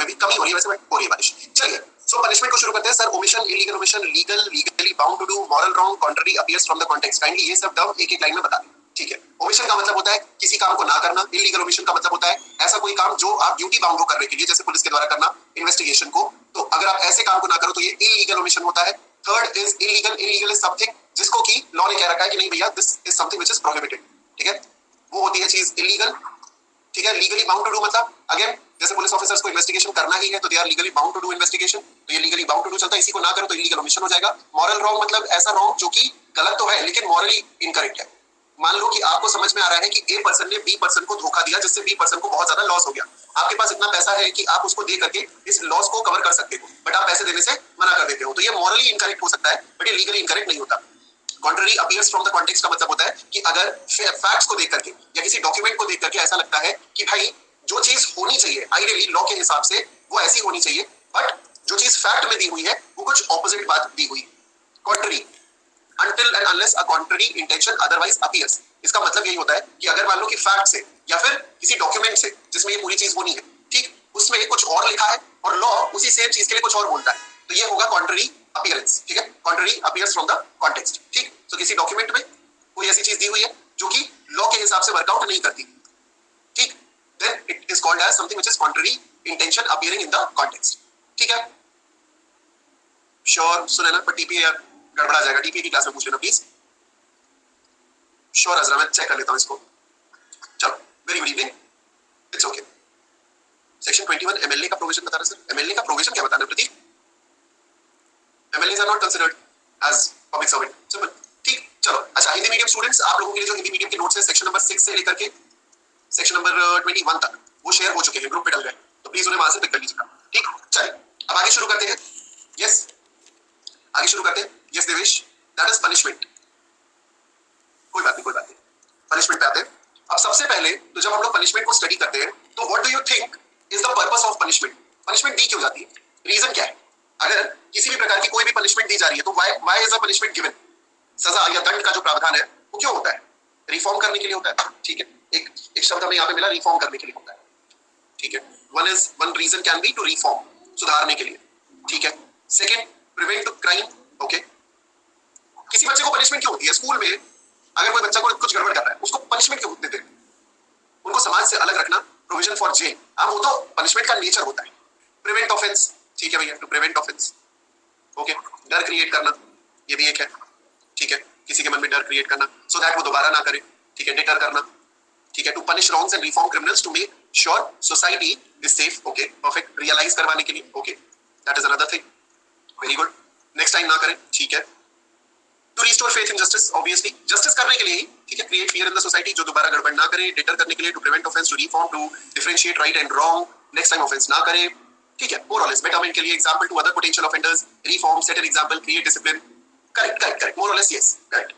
में भी कमी हो रही है, वैसे बट हो रही है बारिश। चलिए सो पनिशमेंट को शुरू करते हैं sir. Omission, illegal omission, legal, legally bound to do, moral wrong, contrary, appears from the context. Kindly ये सब टर्म एक एक लाइन में बता दें, ठीक है। ओमिशन का मतलब होता है किसी काम को ना करना। इलीगल ओमिशन का मतलब होता है ऐसा कोई काम जो आप ड्यूटी बाउंड हो करने के लिए, जैसे पुलिस के द्वारा करना इन्वेस्टिगेशन को, तो अगर आप ऐसे काम को ना करो तो ये इलीगल ओमिशन होता है। Third is illegal. Illegal is something जिसको कि लॉ ने कह रखा है कि नहीं भैया this is something which is prohibited, ठीक है, वो होती है चीज इलीगल, ठीक है। लीगली बाउंड टू डू मतलब अगेन जैसे पुलिस ऑफिसर्स को इन्वेस्टिगेशन करना ही है तो they are legally bound to do investigation, तो ये लीगली बाउंड टू डू चलता है। इसी को ना करो तो इलीगल ओमिशन हो जाएगा। मॉरल रॉन्ग मतलब ऐसा रॉन्ग जो कि गलत तो है लेकिन मॉरली इनकरेक्ट है। मान लो कि आपको समझ में आ रहा है कि ए पर्सन ने बी पर्सन को धोखा दिया जिससे बी पर्सन को बहुत ज्यादा लॉस हो गया। आपके पास इतना पैसा है कि आप उसको दे करके इस लॉस को कवर कर सकते हो, बट आप पैसे देने से मना कर देते हो, तो ये मॉरली इनकरेक्ट हो सकता है बट ये लीगली इनकरेक्ट नहीं होता। Contrary appears from the context का मतलब होता है कि अगर फैक्ट्स को देख करके या किसी डॉक्यूमेंट को देख करके ऐसा लगता है कि भाई जो चीज होनी चाहिए आइडियली लॉ के हिसाब से वो ऐसी होनी चाहिए, बट जो चीज फैक्ट में दी हुई है वो कुछ ऑपोजिट बात दी हुई। Contrary, until and unless a contrary intention otherwise appears। इसका मतलब यही होता है कि अगर मान लो कि फैक्ट से या फिर किसी डॉक्यूमेंट से जिसमें ये पूरी चीज होनी है, ठीक, उसमें कुछ और लिखा है और लॉ उसी सेम चीज के लिए कुछ और बोलता है, तो ये होगा कॉन्ट्ररी अपीयरेंस, ठीक है। Contrary appears from the context, ठीक। तो किसी डॉक्यूमेंट में कोई ऐसी चीज दी हुई है जो कि लॉ के हिसाब से वर्कआउट नहीं करती, ठीक, then it is called as something which is contrary intention appearing in the context, ठीक है। श्योर सुनैना, पर टीपीए यार गड़बड़ा जाएगा, टीपीए की क्लास में पूछ लेना प्लीज। श्योर अजरा, मैं चेक कर लेता हूं इसको। चलो, very good evening, it's okay. Section 21 MLA का प्रोविजन बता रहा है सर। एमएलए का प्रोविजन क्या बताना है Prateek? MLAs are not considered as public servant, simple, ठीक। चलो अच्छा, हिंदी मीडियम स्टूडेंट्स, आप लोगों के लिए जो हिंदी मीडियम के नोट्स है सेक्शन नंबर 6 से लेकर के सेक्शन नंबर 21 तक वो शेयर हो चुके हैं, ग्रुप पे डल गए, तो प्लीज उन्हें वहां से पिक कर लीजिएगा, ठीक। चलिए अब आगे शुरू करते हैं। यस, आगे शुरू करते हैं। Yes Devesh, that is punishment. कोई बात नहीं, कोई बात नहीं, पनिशमेंट पे आते हैं। अब सबसे पहले तो जब हम लोग पनिशमेंट को स्टडी करते हैं तो what do you think is the purpose of punishment? Punishment दी क्यों जाती है? रीजन क्या है? अगर किसी भी प्रकार की कोई भी पनिशमेंट दी जा रही है तो why is a punishment given? सजा या दंड का जो प्रावधान है वो क्यों होता है? रिफॉर्म करने के लिए होता है, ठीक है। एक शब्द हमें यहाँ पे मिला, रिफॉर्म करने के लिए होता है, ठीक है। One reason can be to reform, सुधारने के लिए, ठीक है। Second, prevent crime, okay. किसी बच्चे को पनिशमेंट क्यों होती है? स्कूल में अगर कोई बच्चा को कुछ गड़बड़ कर रहा है उसको पनिशमेंट क्यों देते हैं? उनको समाज से अलग रखना, प्रोविजन फॉर जेल, अब वो तो पनिशमेंट का नेचर होता है। प्रिवेंट ऑफेंस, ठीक है भैया, टू प्रिवेंट ऑफेंस, ओके। डर क्रिएट करना, ये भी एक है, ठीक है, किसी के मन में डर क्रिएट करना सो दैट वो दोबारा ना करे, ठीक है, डिटर करना, ठीक है। To punish wrongs and reform criminals to make sure society is safe, okay, perfect, realise करवाने के लिए, okay, that is another thing, very good. Next time ना करें, ठीक है। To restore faith in justice, obviously justice करने के लिए ही, ठीक है। Create fear in the society, जो दोबारा गड़बड़ ना करे, डिटर करने के लिए। To prevent offence, to reform, to differentiate right and wrong, next time offence ना करे, ठीक है। मोर और लेस बेटरमेंट के लिए, example to other potential offenders, reform, set an example, create discipline, correct correct correct, more और लेस यस, करेक्ट।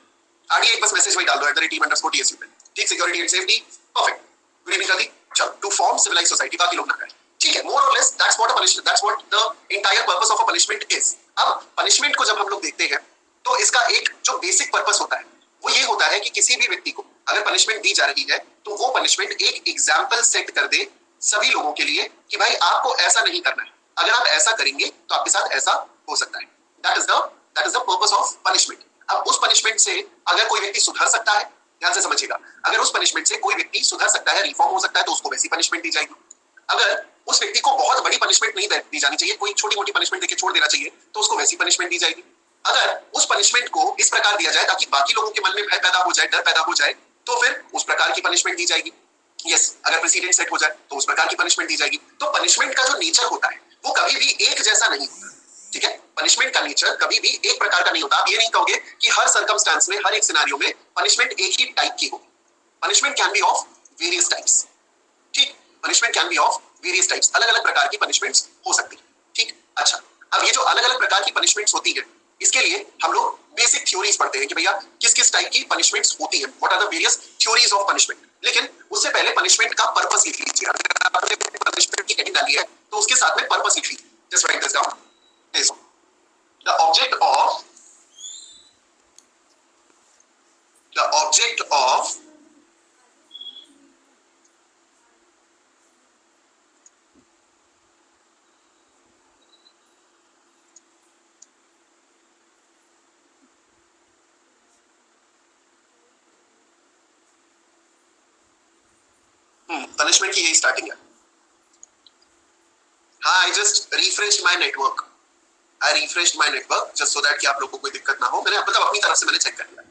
आगे एक बस मैसेज वही डाल दो @team_TSU पे, ठीक। Security and safety, perfect, good evening कर दी। चलो, टू फॉर्म सिविलाइज सोसाइटी, बाकी लोग ना करें, ठीक है। मोर और less that's what a punishment, that's what the entire purpose of a punishment is. अब पनिशमेंट को जब हम लोग देखते हैं तो इसका एक जो बेसिक पर्पस होता है वो ये होता है कि किसी भी व्यक्ति को अगर पनिशमेंट दी जा रही है तो वो पनिशमेंट एक एग्जाम्पल सेट कर दे सभी लोगों के लिए कि भाई आपको ऐसा नहीं करना है, अगर आप ऐसा करेंगे तो आपके साथ ऐसा हो सकता है। That is the purpose of punishment. अब उस पनिशमेंट से अगर कोई व्यक्ति सुधर सकता है, ध्यान से समझिएगा, अगर उस पनिशमेंट से कोई व्यक्ति सुधर सकता है, रिफॉर्म हो सकता है, तो उसको वैसी पनिशमेंट दी जाएगी। अगर उस व्यक्ति को बहुत बड़ी पनिशमेंट नहीं दी जानी चाहिए, कोई छोटी मोटी पनिशमेंट देके छोड़ देना चाहिए, तो उसको वैसी पनिशमेंट दी जाएगी। अगर उस पनिशमेंट को इस प्रकार दिया जाए ताकि बाकी लोगों के मन में भय पैदा हो जाए, डर पैदा हो जाए, तो फिर उस प्रकार की पनिशमेंट दी जाएगी। यस, अगर प्रेसिडेंट सेट हो जाए तो उस प्रकार की पनिशमेंट दी जाएगी। तो पनिशमेंट का जो नेचर होता है वो कभी भी एक जैसा नहीं होता, ठीक है। पनिशमेंट का नेचर कभी भी एक प्रकार का नहीं होता। आप ये नहीं कहोगे कि हर सर्कमस्टेंस में, हर एक सिनेरियो में पनिशमेंट एक ही टाइप की हो। Punishment can be of various types, ठीक। Punishment can be of various types, अलग अलग प्रकार की पनिशमेंट्स हो सकती है, ठीक। अच्छा, अब ये जो अलग अलग प्रकार की पनिशमेंट्स होती है इसके लिए हम लोग बेसिक थ्योरीज पढ़ते हैं कि भैया किस किस टाइप की पनिशमेंट्स होती है, what are the various theories of punishment. लेकिन उससे पहले पनिशमेंट का पर्पस लिख लीजिए। अगर आपने पनिशमेंट की हेडिंग डाली है तो उसके साथ में पर्पस लिख लीजिए। Just right this down. This the object of punishment की यही स्टार्टिंग है। हाँ, I just refreshed my network, just so that कि आप लोगों को कोई दिक्कत ना हो। मैंने मतलब अपनी तरफ से मैंने चेक कर लिया।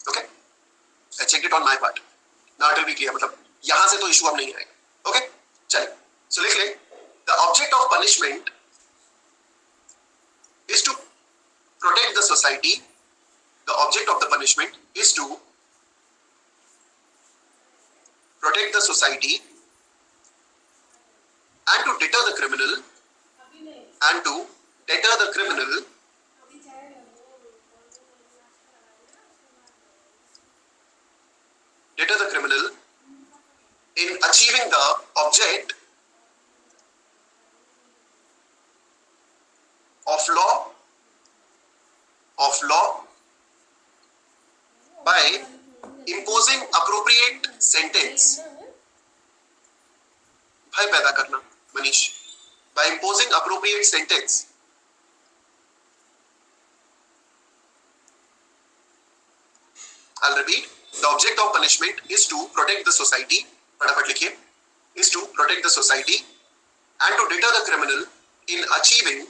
Okay, I checked it on my part, now it will B clear. मतलब यहां से तो इशू अब नहीं आएगा। ओके, चलिए, सो लिख ले, the object of punishment is to protect the society. The object of the punishment is to protect the society and to deter the criminal and to deter the criminal in achieving the object of law by imposing appropriate sentence. भाई पैदा करना Manish, by imposing appropriate sentence. I'll repeat, the object of punishment is to protect the society, फटाफट लिखिए, is to protect the society and to deter the criminal in achieving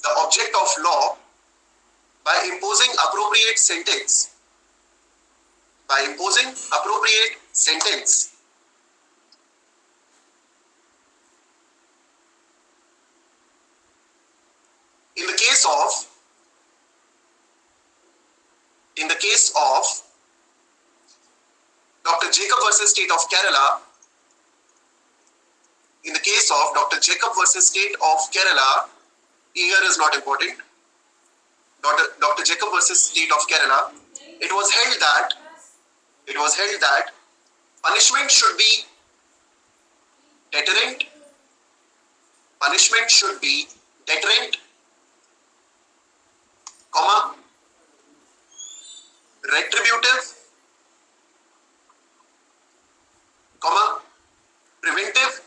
the object of law by imposing appropriate sentence. In the case of Dr. Jacob versus State of Kerala, year is not important. Dr. Jacob versus State of Kerala, it was held that punishment should be deterrent, comma, retributive, comma, preventive,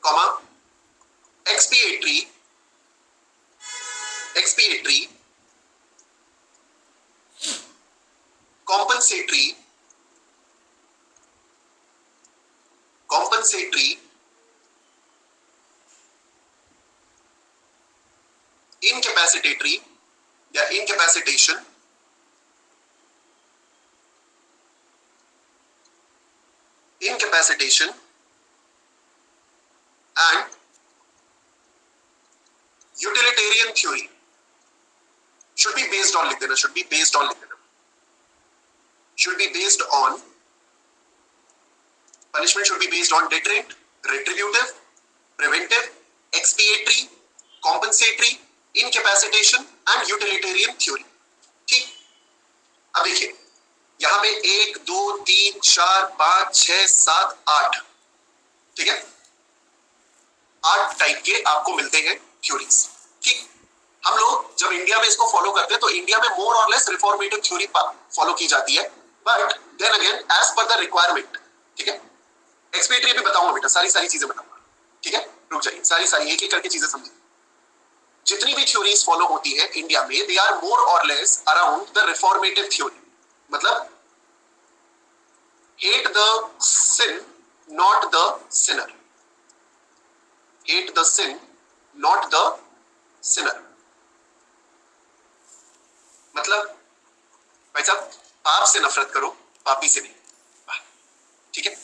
comma, expiatory, compensatory, incapacitatory या incapacitation, and utilitarian theory should be based on punishment should be based on deterrent, retributive, preventive, expiatory, compensatory, incapacitation and utilitarian theory. ठीक, अब देखिए यहां पे 1 2 3 4 5 6 7 8, ठीक है, 8 type के आपको मिलते हैं थ्योरीज। ठीक, हम लोग जब इंडिया में इसको फॉलो करते हैं तो इंडिया में मोर और लेस रिफॉर्मेटिव थ्योरी फॉलो की जाती है, but then again as per the requirement. ठीक है, एक्सपेक्टरी भी बताऊंगा बेटा, सारी चीजें बताऊंगा। ठीक है, रुक जाइए, सारी एक करके चीजें समझिए। जितनी भी थ्योरीज फॉलो होती है इंडिया में, दे आर मोर और less around the reformative theory. मतलब hate the sin not the sinner, मतलब भाई साहब पाप से नफरत करो, पापी से नहीं। ठीक है,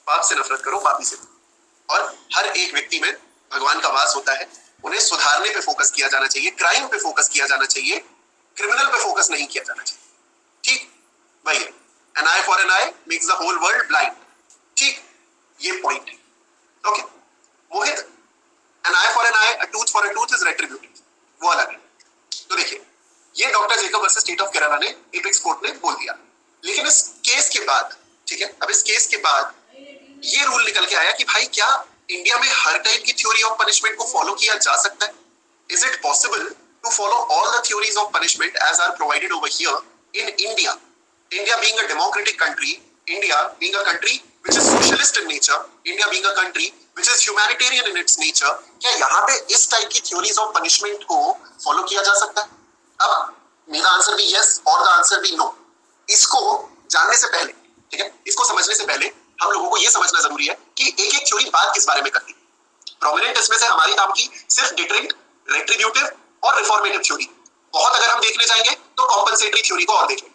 पाप से नफरत करो, पापी से नहीं। और हर एक व्यक्ति में भगवान का वास होता है, उन्हें सुधारने पे फोकस किया जाना चाहिए, क्राइम पे फोकस किया जाना चाहिए, क्रिमिनल पे फोकस नहीं किया जाना चाहिए। ठीक, वही है, an eye for an eye makes the whole world blind. ठीक, ये पॉइंट है। Okay Mohit, an eye for an eye, a tooth for a tooth is retributive, वो अलग है। तो देखिए ये doctor Jacob versus state of Kerala ने एपेक्स कोर्ट ने बोल दिया, लेकिन इस केस के बाद, ठीक है, अब इस केस के बाद ये रूल निकल के आया कि भाई क्या इंडिया में हर टाइप की थ्योरी ऑफ पनिशमेंट को फॉलो किया जा सकता है? Is it possible to follow all the theories of punishment as are provided over here in India? India being a democratic country, India being a country which is socialist in nature, India being a country which is humanitarian in its nature, क्या यहाँ पे इस type की theories of punishment को follow किया जा सकता है? अब मेरा आंसर भी यस और द आंसर भी नो। इसको जानने से पहले, ठीक है, इसको समझने से पहले हम लोगों को यह समझना जरूरी है कि एक एक थ्योरी बात किस बारे में करती है। प्रोमिनेंट इसमें से हमारी काम की सिर्फ डिटरेंट, रेट्रीब्यूटिव और रिफॉर्मेटिव थ्योरी। बहुत अगर हम देखने जाएंगे तो कॉम्पनसेटरी थ्योरी को और देखें,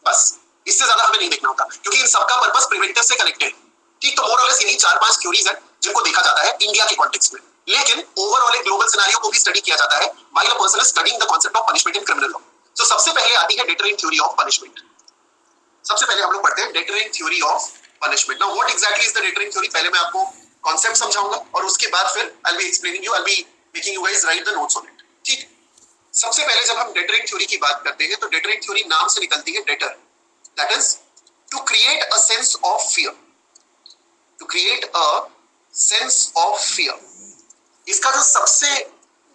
बस इससे ज्यादा हमें नहीं देखना होता, क्योंकि इन सबका पर्पस प्रिवेंटिव से कनेक्टेड। ठीक, तो मोर और लेस यही 4-5 थ्योरीज हैं जिनको देखा जाता है इंडिया के कॉन्टेक्स्ट में, लेकिन ओवरऑल एक ग्लोबल सिनेरियो को भी स्टडी किया जाता है while a person is studying the concept of punishment in criminal law. तो सबसे पहले आती है डिटरेंट थ्योरी ऑफ पनिशमेंट। सबसे पहले हम लोग पढ़ते हैं deterrent theory of punishment. Now what exactly is the deterrent theory, पहले मैं आपको कॉन्सेप्ट समझाऊंगा और उसके बाद फिर I will be explaining you, I will be making you guys right the notes on it. ठीक, सबसे पहले जब हम डेटरेंट थ्योरी की बात करते हैं तो डेटरेंट थ्योरी नाम से निकलती है deter, that is to create a sense of fear, to create a sense of fear. इसका जो सबसे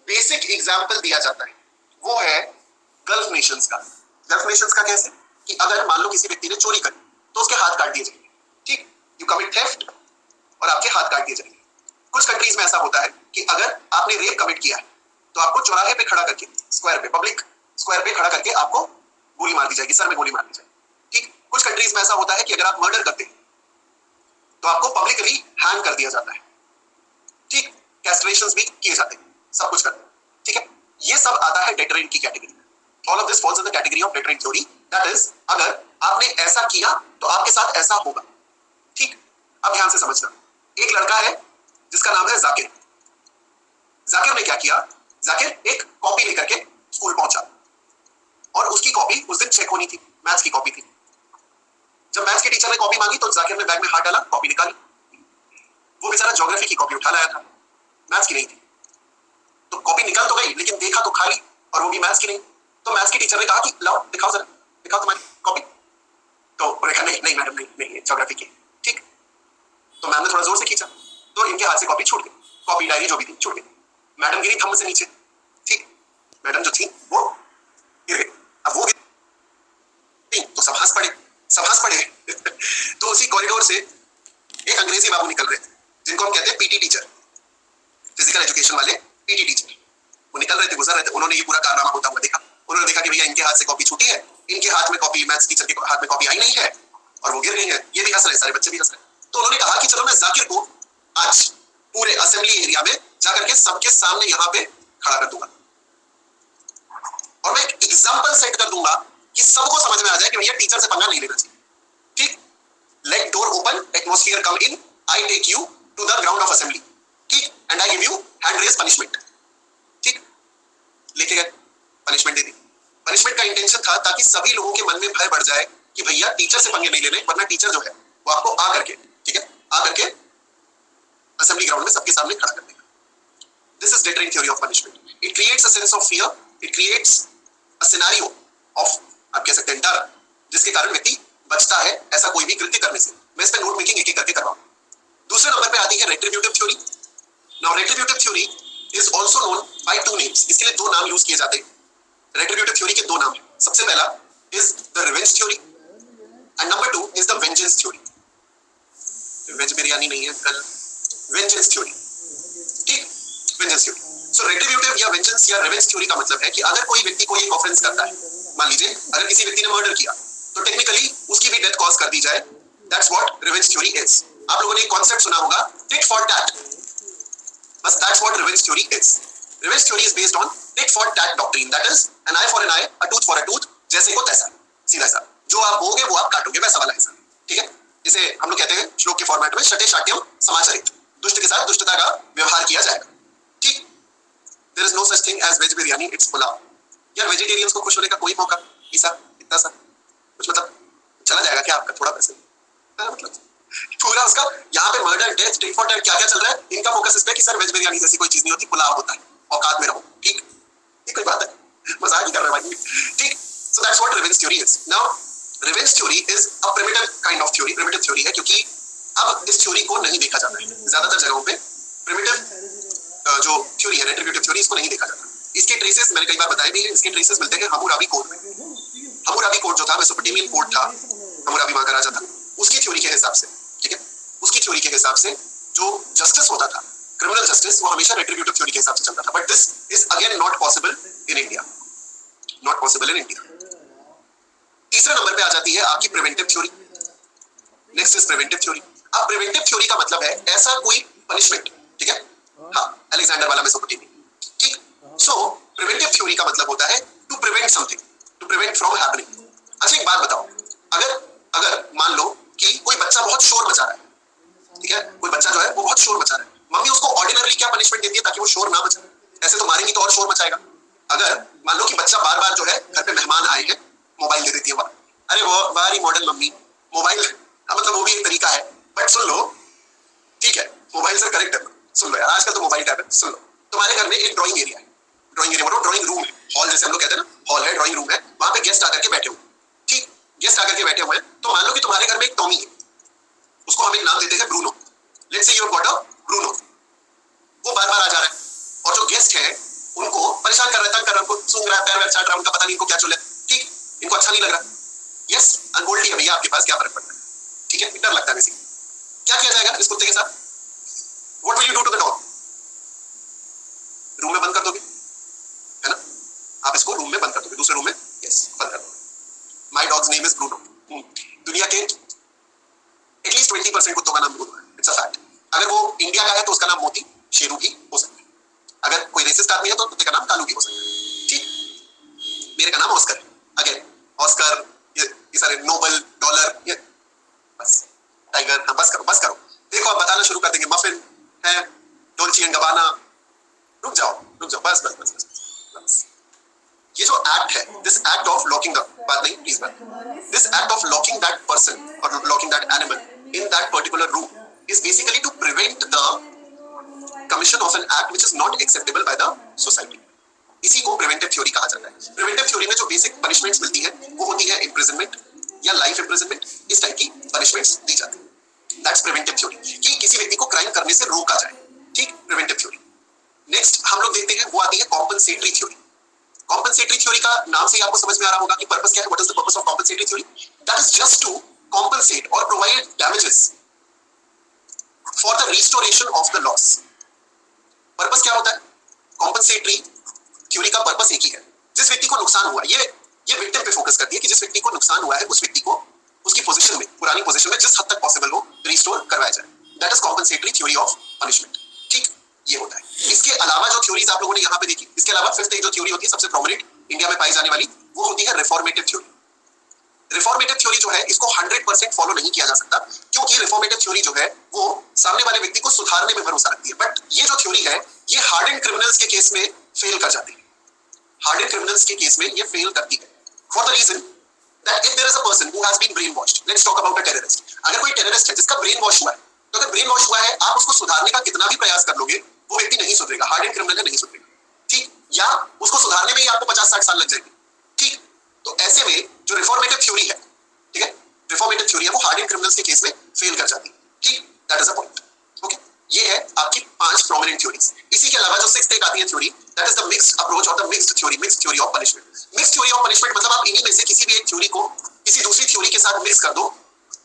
बेसिक एग्जांपल दिया जाता है वो है गल्फ नेशंस का। गल्फ नेशंस का कैसे कि अगर मान लो किसी व्यक्ति ने चोरी करी तो उसके हाथ काट दिए जाएंगे। ठीक, यू कमिट थेफ्ट और आपके हाथ काट दिए जाएंगे। कुछ कंट्रीज में ऐसा होता है कि अगर आपने रेप कमिट किया है तो आपको चौराहे पे खड़ा करके, स्क्वायर पे, पब्लिक स्क्वायर पे खड़ा करके आपको गोली मार दी जाएगी, सर में गोली मार दी जाएगी। ठीक, कुछ कंट्रीज में ऐसा होता है कि अगर आप मर्डर करते हैं तो आपको पब्लिकली हैंग कर दिया जाता है। ठीक, कैस्ट्रेशंस भी किए जाते हैं, सब कुछ करते हैं। ठीक है, ये सब आता है डेटरेंट की कैटेगरी में। All of this falls in the category of deterrent theory, that is अगर आपने ऐसा किया तो आपके साथ ऐसा होगा। ठीक, अब ध्यान से समझना, एक लड़का है जिसका नाम है जाकिर। जाकिर ने क्या किया, जाकिर एक कॉपी लेकर के स्कूल पहुंचा और उसकी कॉपी उस दिन चेक होनी थी, मैथ्स की कॉपी थी। जब मैथ्स के टीचर ने कॉपी मांगी तो जाकिर ने बैग में हाथ डाला, कॉपी निकाली। वो बेचारा ज्योग्राफी की कॉपी उठा लाया था, मैथ्स की नहीं थी। तो कॉपी निकल तो गई लेकिन देखा तो खाली, और वो भी मैथ्स की नहीं। तो मैथ्स के टीचर ने कहा कि लाओ दिखाओ जरा, दिखाओ तुम्हारी कॉपी। तो उन्होंने कहा नहीं नहीं मैडम, नहीं नहीं ज्योग्राफी की। ठीक, तो मैम ने थोड़ा जोर से खींचा तो इनके हाथ से कॉपी छूट गई, कॉपी डायरी जो भी थी छूट गई। मैडम गिरी थंब से नीचे। ठीक, मैडम जो थी वो गिर गई। अब वो गिरी तो सब हंस पड़े, सब हंस पड़े। तो उसी कॉरिडोर से एक अंग्रेजी बाबू निकल रहे थे जिनको हम कहते हैं पीटी टीचर, फिजिकल एजुकेशन वाले पीटी टीचर। वो निकल रहे थे, गुजर रहे थे, उन्होंने ये पूरा कारनामा होता हुआ देखा। उन्होंने देखा कि भैया इनके हाथ से कॉपी छूटी है, इनके हाथ में कॉपी, मैथ्स टीचर के हाथ में कॉपी आई नहीं है और वो गिर गई है। ये भी हंस रहे, सारे बच्चे भी हंस रहे। तो उन्होंने कहा कि चलो मैं जाकिर को आज पूरे असेंबली एरिया में जाकर के सबके सामने यहाँ पे खड़ा कर दूंगा और मैं एक एग्जाम्पल सेट कर दूंगा कि सबको समझ में आ जाए कि भैया टीचर से पंगा नहीं लेना चाहिए। ठीक, let door open, atmosphere come in, I take you to the ground of assembly. ठीक, and I give you hand raise punishment. ठीक, लेके गए, पनिशमेंट दे दी। पनिशमेंट का इंटेंशन था ताकि सभी लोगों के मन में भय बढ़ जाए कि भैया टीचर से पंगे नहीं लेने, वरना टीचर जो है वो आपको आ करके, ठीक है, आ करके असेंबली ग्राउंड में सबके सामने खड़ा कर देगा। This is deterrent theory of punishment. It creates a sense of fear, it creates a scenario of, आप कह सकते हैं डर, जिसके कारण व्यक्ति बचता है ऐसा कोई भी कृत्य करने से। मैं इस पे नोट मेकिंग एक एक करके करवाऊं। दूसरे नंबर पे आती है retributive theory. Now retributive theory is also known by two names. इसके लिए दो नाम यूज किए जाते हैं। रेट्रिब्यूटिव थ्योरी के दो नाम हैं। सबसे पहला is the revenge theory and number 2 is the vengeance theory. Veg biryani नहीं है कल, वेंजेंस थ्योरी। ठीक, वेंजेंस थ्योरी। सो रेट्रिब्यूटिव या वेंजेंस या रिवेंज थ्योरी का मतलब है कि अगर कोई व्यक्ति कोई एक ऑफेंस करता है, मान लीजिए अगर किसी व्यक्ति ने मर्डर किया तो टेक्निकली उसकी भी डेथ कॉज कर दी जाए, that's what revenge theory is. आप लोगों ने एक कॉन्सेप्ट सुना होगा, टिट फॉर टैट, बस that's what revenge theory is. Revenge theory is based on tit for tat doctrine, that is an eye for an eye, a tooth for a tooth, जैसे को तैसा, सीधा सा, जो आप बोगे वो आप काटोगे, वैसा वाला हिसाब। ठीक है, जिसे हम लोग कहते हैं श्लोक के फॉर्मेट में शटे शाट्यम समाचरित, दुष्ट के साथ दुष्टता का व्यवहार किया जाएगा। ठीक, there is no such thing as veg biryani, it's pulao. यार वेजिटेरियंस को खुश होने का कोई मौका, ईसा इतना सा कुछ मतलब चला जाएगा क्या आपका थोड़ा पैसे, मतलब पूरा उसका यहाँ पे murder, death, tit for TET क्या क्या चल रहा है, इनका फोकस इस पे कि सर वेज बिरयानी जैसी कोई चीज नहीं होती, पुलाव होता है, औकात में रहो। ठीक, ये कोई बात है, मजाक ही कर रहे हैं भाई। ठीक, so that's what revenge theory is. Now revenge theory is a primitive kind of theory. Primitive theory है क्योंकि अब इस थ्योरी को नहीं देखा जाता है ज्यादातर जगहों पे। प्रिमिटिव जो थ्योरी है रेट्रिब्यूटिव थ्योरी, इसको नहीं देखा जाता। इसके ट्रेसेस मैंने कई बार बताए भी हैं, इसके ट्रेसेस मिलते हैं हम्मुराबी कोड में। हम्मुराबी कोड जो था मेसोपोटामियन कोड था, हम्मुराबी वहां का राजा था, उसकी थ्योरी के हिसाब से, ठीक है, उसकी थ्योरी के हिसाब से जो जस्टिस होता था, क्रिमिनल जस्टिस, वो हमेशा रेट्रिब्यूटिव थ्योरी के हिसाब से चलता था। But this is again not possible in India. Not possible in India. तीसरे नंबर पे आ जाती है आपकी preventive theory. Next is preventive theory. अब प्रिवेंटिव थ्योरी का मतलब है ऐसा कोई पनिशमेंट, ठीक है, हाँ अलेक्जेंडर वाला मेसोपोटामिया, ठीक। सो प्रिवेंटिव थ्योरी का मतलब होता है to prevent something, to prevent from happening. अच्छा एक बात बताओ, अगर अगर मान लो कि कोई बच्चा बहुत शोर मचा रहा है, ठीक है, कोई बच्चा जो है वो बहुत शोर मचा रहा है, मम्मी उसको ऑर्डिनरली क्या पनिशमेंट देती है ताकि वो शोर ना मचाए? ऐसे तो मारेंगी तो और शोर मचाएगा। अगर मान लो कि बच्चा बार बार जो है घर पे मेहमान आए हैं, मोबाइल दे देती है, अरे वो बारी मॉडल मम्मी मोबाइल, मतलब वो भी एक तरीका है, बट सुन लो, ठीक है, मोबाइल से करेक्ट है, सुन लो यार, आजकल तो मोबाइल टैब है, सुन लो, तुम्हारे घर में एक ड्राइंग एरिया है, ड्राइंग एरिया मतलब ड्राइंग रूम है, हॉल जैसे हम लोग कहते हैं ना, हॉल है, ड्राइंग रूम है, वहां पे गेस्ट आकर के बैठे हुए, ठीक, गेस्ट आकर के बैठे हुए हैं, तो मान लो कि तुम्हारे घर में एक टॉमी है, उसको हम एक नाम देते हैं Bruno, let's say you have got a Bruno, वो बार बार आ जा रहा है और जो गेस्ट है उनको परेशान कर रहा है, तंग कर रहा है, उनको सूंघ रहा है, पैर वैर चाट रहा है, उनका पता नहीं इनको क्या चल रहा है, ठीक, इनको अच्छा नहीं लग रहा, यस अनगोल्डी है भैया आपके पास, क्या फर्क पड़ता है, ठीक है, डर लगता है बेसिकली, क्या किया जाएगा इस कुत्ते के साथ? What will you do to the dog? Room में बंद कर दोगे, है ना, आप इसको रूम में बंद कर दोगे, दूसरे रूम में, यस बंद कर दोगे। My dogs name is Bruno. दुनिया के एटलीस्ट 20% कुत्तों का नाम ब्रूनो है, इट्स अ फैक्ट। अगर वो इंडिया का है तो उसका नाम मोती, शेरू भी हो सकता है, अगर कोई रेसिस्ट आदमी है तो कुत्ते का नाम कालू भी हो सकता है, ठीक। मेरे का नाम ऑस्कर है, अगेन ऑस्कर, ये सारे नोबल, डॉलर, ये बस टाइगर, हाँ बस करो बस करो, देखो आप बताना शुरू कर देंगे, मफिन है, डोल्ची एंड गबाना, रुक जाओ बस बस बस बस, बस। ये जो एक्ट है, this act of locking the, बात नहीं प्लीज बात, this act of locking that person और locking that animal in that particular room is basically to prevent the commission of an act which is not acceptable by the society. इसी को preventive theory कहा जाता है। Preventive theory में जो basic punishments मिलती है वो होती है इम्प्रिजनमेंट या लाइफ इम्प्रिजनमेंट, इस टाइप की पनिशमेंट्स दी जाती है। दैट्स प्रिवेंटिव थ्योरी, कि किसी व्यक्ति को क्राइम करने से रोका जाए, ठीक, प्रिवेंटिव थ्योरी। नेक्स्ट हम लोग देखते हैं वो आती है कॉम्पनसेटरी थ्योरी। कॉम्पनसेटरी थ्योरी का नाम से ही आपको समझ में आ रहा होगा कि पर्पस क्या है, what is the purpose of compensatory theory? That is just to compensate और provide damages for the restoration of the loss. Purpose क्या होता है कॉम्पनसेटरी थ्योरी का? पर्पस एक ही है, जिस व्यक्ति को नुकसान हुआ, ये विक्टिम पे फोकस करती है कि जिस व्यक्ति को नुकसान हुआ है उस व्यक्ति को उसकी पोजीशन में, पुरानी पोजीशन में जिस हद तक पॉसिबल हो रिस्टोर करवाया जाए। That is compensatory theory of punishment, ठीक, ये होता है। इसके अलावा जो थ्योरीज आप लोगों ने यहाँ पे देखी, इसके अलावा फिफ्थ एक जो थ्योरी होती है सबसे प्रोमिनेंट इंडिया में पाई जाने वाली, वो होती है रिफॉर्मेटिव थ्योरी। रिफॉर्मेटिव थ्योरी जो है इसको 100% फॉलो नहीं किया जा सकता, क्योंकि रिफॉर्मेटिव थ्योरी जो है वो सामने वाले व्यक्ति को सुधारने में भरोसा रखती है, बट ये जो थ्योरी है ये हार्डेंड क्रिमिनल्स के केस में फेल कर जाती है। हार्डेंड क्रिमिनल्स के केस में ये फेल करती है for the reason that if there is a person who has been brainwashed, let's talk about a terrorist. अगर कोई टेररिस्ट है जिसका ब्रेन वॉश हुआ है, तो अगर ब्रेन वॉश हुआ है आप उसको सुधारने का कितना भी प्रयास कर लोगे वो व्यक्ति नहीं सुधरेगा, हार्डेंड क्रिमिनल है, नहीं सुधरेगा, ठीक, या उसको सुधारने में ही आपको 50-60 साल लग जाएंगे, ठीक। तो ऐसे में जो रिफॉर्मेटिव थ्योरी है, ठीक है, रिफॉर्मेटिव थ्योरी है वो हार्डेंड क्रिमिनल्स के केस में फेल कर जाती है, ठीक, that is a point, okay. ये है आपकी 5 प्रोमिनेंट थ्योरीज। इसी के अलावा जो सिक्स्थ एक आती है theory, that is the mixed approach और the mixed theory of punishment. Mixed theory of punishment मतलब आप इन्हीं में से किसी भी एक थ्योरी को किसी दूसरी थ्योरी के साथ मिक्स कर दो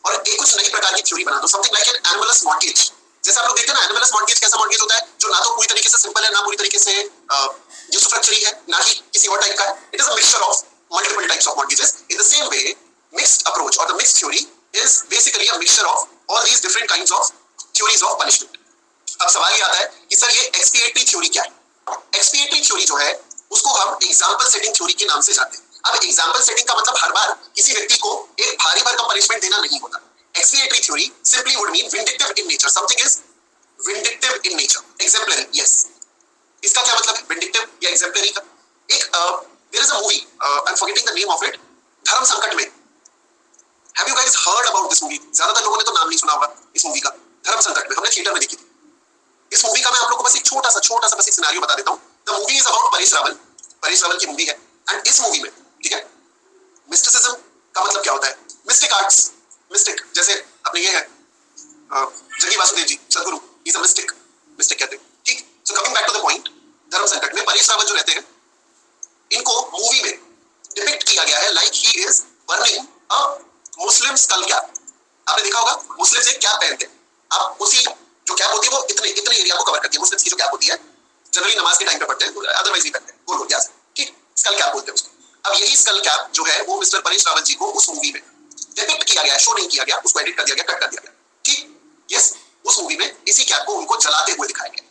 और एक कुछ नई प्रकार की थ्योरी बना दो, something like an animals mortgage. जैसे आप लोग देखते हैं ना, एनिमलस मॉर्गेज कैसा मॉर्गेज होता है, जो ना तो पूरी तरीके से सिंपल है, ना पूरी तरीके से यूसुफ्रैक्चरी है, ना ही किसी और टाइप का है। It is a mixture of multiple types of mortgages. In the same way mixed approach और the mixed theory is basically a mixture of all these different kinds of theories of punishment. अब सवाल ये आता है कि sir ये एक्सपिएटरी theory क्या है? एक्सपिएटरी थ्योरी जो है उसको हम एग्जांपल सेटिंग थ्योरी के नाम से जानते हैं। अब एग्जांपल सेटिंग का मतलब हर बार किसी व्यक्ति को एक भारी भरकम पनिशमेंट देना नहीं होता। Expiatory theory simply would mean vindictive in nature, something is vindictive in nature, exemplary, yes. इसका क्या मतलब है विंडिक्टिव या एग्जाम्पलरी का? एक there is a movie, I am forgetting the name of it, Dharam संकट में। Have you guys heard about this movie? ज्यादातर लोगों ने तो नाम नहीं सुना होगा इस मूवी का, धर्म संकट में, हमने थिएटर में देखी थी। इस मूवी का मैं आप लोगों को बस एक छोटा सा बस एक सिनेरियो बता देता हूँ। The movie is about Paresh Rawal की मूवी है, एंड इस मूवी में, ठीक है, मिस्टिसिज्म का मतलब क्या होता है? मिस्टिक आर्ट्स, मिस्टिक जैसे अपने ये है जग्गी वासुदेव जी, सदगुरु, ही इज अ मिस्टिक कहते हैं, ठीक। So coming back to the point, धर्म संकट में परेश रावल जो रहते हैं, इनको मूवी में डिपिक्ट किया गया है like he is burning a Muslim school cap. आपने देखा होगा मुस्लिम्स एक कैप पहनते हैं, आप उसी जो कैप होती है वो इतने एरिया को कवर करती है। मुस्लिम्स की जो कैप होती है जनरली नमाज के टाइम पे पढ़ते हैं, अदरवाइज नहीं पहनते, गोल गोल, ठीक, स्कल कैप बोलते हैं उसको। अब यही स्कल कैप जो है वो मिस्टर परेश रावल जी को उस मूवी में डिपिक्ट किया गया, शो नहीं किया गया, उसको एडिट कर दिया गया, कट कर दिया गया, ठीक। यस, उस मूवी में इसी कैप को उनको जलाते हुए दिखाया गया,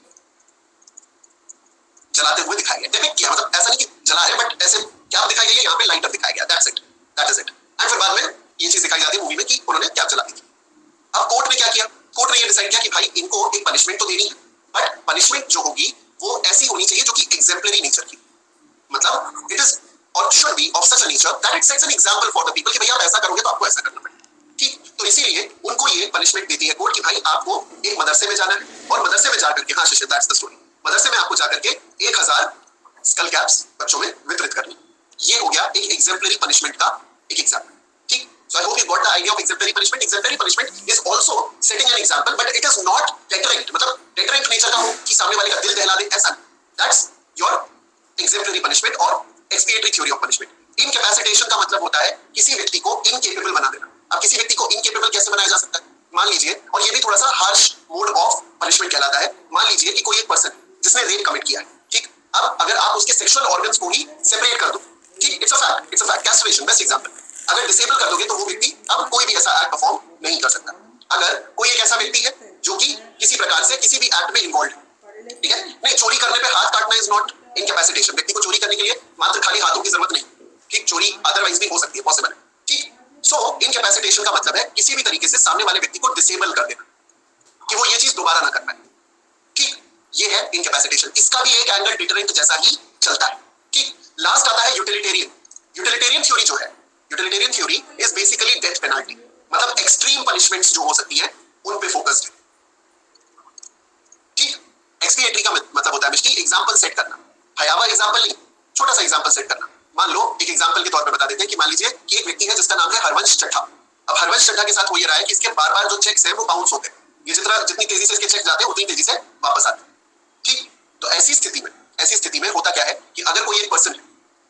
जलाते हुए दिखाया गया, डिपिक्ट किया, मतलब ऐसा नहीं कि जला रहे बट ऐसे कैप दिखाई गई है, यहाँ पे लाइटर दिखाया गया, that's it, that is it. And फिर बाद में ये चीज दिखाई जाती है मूवी में कि उन्होंने कैप जला दी थी। अब कोर्ट ने क्या किया, कोर्ट ने ये डिसाइड किया कि भाई इनको एक पनिशमेंट तो देनी है, बट पनिशमेंट जो होगी वो ऐसी होनी चाहिए जो कि एग्जाम्पलरी नेचर की, मतलब इट इज और should be of such a nature that it sets an example for the people कि भैया आप ऐसा करोगे तो आपको ऐसा करना पड़ेगा, ठीक। तो इसीलिए उनको ये पनिशमेंट देती है कोर्ट कि भाई आपको एक मदरसे में जाना है और मदरसे में जाकर के, हाँ शिशिर दैट्स द स्टोरी, मदरसे में आपको जाकर के 1000 स्कल कैप्स बच्चों में वितरित करनी। ये हो गया एक एग्जाम्पलरी पनिशमेंट का एक एग्जांपल, ठीक। So I hope you got the idea of exemplary punishment. Exemplary punishment is also setting an example, but it is not deterrent. मतलब deterrent nature का हो कि सामने वाले का दिल दहला दे, ऐसा नहीं. That's your exemplary punishment or expiatory theory of punishment. Incapacitation का मतलब होता है किसी व्यक्ति को incapable बना देना. अब किसी व्यक्ति को incapable कैसे बनाया जा सकता है? मान लीजिए, और ये भी थोड़ा सा harsh mode of punishment कहलाता है. मान लीजिए कि कोई एक person जिसने रेप कमिट किया है, ठीक. अब अगर आप उसके सेक्सुअल ऑर्गन्स को ही सेपरेट कर दो, ठीक, it's a fact, castration best example. अगर डिसेबल कर दोगे तो वो व्यक्ति अब कोई भी ऐसा एक्ट परफॉर्म नहीं कर सकता. अगर कोई एक ऐसा व्यक्ति है जो कि किसी प्रकार से किसी भी एक्ट में इन्वॉल्व है, ठीक है, नहीं, चोरी करने पे हाथ काटना इज नॉट इनकैपेसिटेशन. व्यक्ति को चोरी करने के लिए मात्र खाली हाथों की जरूरत नहीं, ठीक, चोरी अदरवाइज भी हो सकती है, पॉसिबल है, ठीक. सो इनकैपेसिटेशन का मतलब है किसी भी तरीके से सामने वाले व्यक्ति को डिसेबल कर देना कि वो ये चीज दोबारा ना कर पाए, ठीक. ये है इनकैपेसिटेशन. इसका भी एक एंगल डिटरेंट जैसा ही चलता है, ठीक. लास्ट आता है यूटिलिटेरियन. यूटिलिटेरियन थ्योरी जो है, utilitarian theory is basically death penalty, मतलब एक्सट्रीम पनिशमेंट्स जो हो सकती है उन पे फोकस्ड है, ठीक. एक्सपिएटरी का मतलब होता है मिस्टी एग्जांपल सेट करना, भयावह एग्जांपल नहीं, छोटा सा एग्जांपल सेट करना. मान लो एक एग्जांपल के तौर पे बता देते हैं कि मान लीजिए कि एक व्यक्ति है जिसका नाम है हरवंश चड्ढा. अब हरवंश चड्ढा के साथ हो ये रहा है कि इसके बार-बार जो चेक्स हैं वो बाउंस होते हैं, ये जितनी तेजी से इसके चेक जाते हैं उतनी तेजी से वापस आते हैं, ठीक. तो ऐसी स्थिति में होता क्या है कि अगर कोई एक पर्सन है,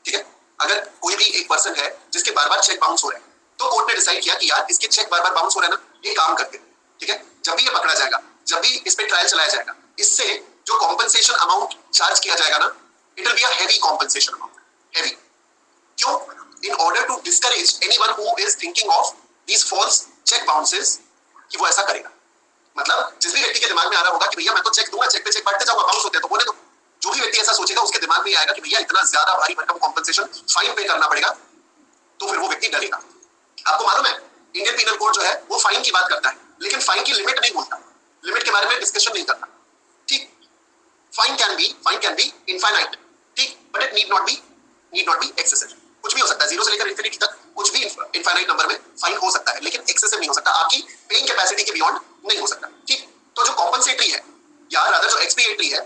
ठीक है, अगर कोई भी एक पर्सन है जिसके बार-बार चेक बाउंस हो रहे हैं, तो कोर्ट ने डिसाइड किया कि यार इसके चेक बार-बार बाउंस हो रहे हैं ना, ये काम करते हैं, ठीक है. जब भी ये पकड़ा जाएगा, जब भी इस पे ट्रायल चलाया जाएगा, इससे जो कॉम्पनसेशन अमाउंट चार्ज किया जाएगा ना, it will be a heavy compensation amount. Heavy क्यों? In order to discourage anyone who is thinking of these false cheque bounces कि वो ऐसा करेगा. मतलब जिस भी व्यक्ति के दिमाग में आ रहा होगा कि भैया मैं तो चेक दूंगा, चेक पे चेक बांटते जाऊंगा, बाउंस होते हैं तो होने दो, जो भी व्यक्ति ऐसा सोचेगा उसके दिमाग में आएगा कि भैया इतना ज्यादा भारी भरकम कॉम्पनसेशन फाइन पे करना पड़ेगा, तो फिर वो व्यक्ति डरेगा. आपको मालूम है इंडियन पीनल कोड जो है वो फाइन की बात करता है, लेकिन फाइन की लिमिट नहीं बोलता, लिमिट के बारे में डिस्कशन नहीं करता, ठीक. फाइन कैन बी इनफाइनाइट, ठीक, but it need not be excessive. कुछ भी हो सकता है, 0 से लेकर इंफिनिटी तक कुछ भी इनफाइनाइट नंबर में फाइन हो सकता है, लेकिन एक्सेसिव नहीं हो सकता, आपकी पेइंग कैपेसिटी के बियॉन्ड नहीं हो सकता, ठीक. तो जो कॉम्पनसेटरी है या रादर जो एक्सपिएटरी है